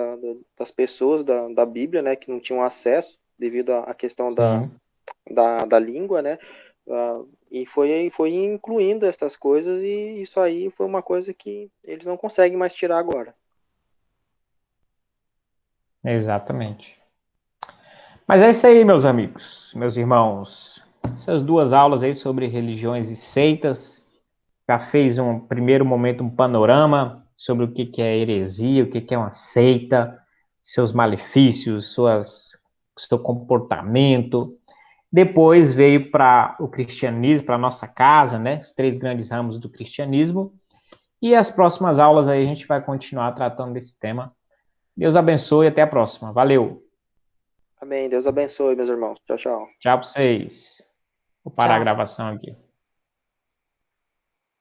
das pessoas da Bíblia, né, que não tinham acesso devido à questão Sim, da língua, né, e foi incluindo essas coisas, e isso aí foi uma coisa que eles não conseguem mais tirar agora. exatamente. Mas é isso aí, meus amigos, meus irmãos. Essas duas aulas aí sobre religiões e seitas já fez um primeiro momento um panorama sobre o que é heresia, o que é uma seita, seus malefícios, seu comportamento. Depois veio para o cristianismo, para a nossa casa, né? Os três grandes ramos do cristianismo. E as próximas aulas aí a gente vai continuar tratando desse tema. Deus abençoe e até a próxima. Valeu. Amém. Deus abençoe, meus irmãos. Tchau, tchau. Tchau para vocês. Vou parar a Tchau. gravação aqui.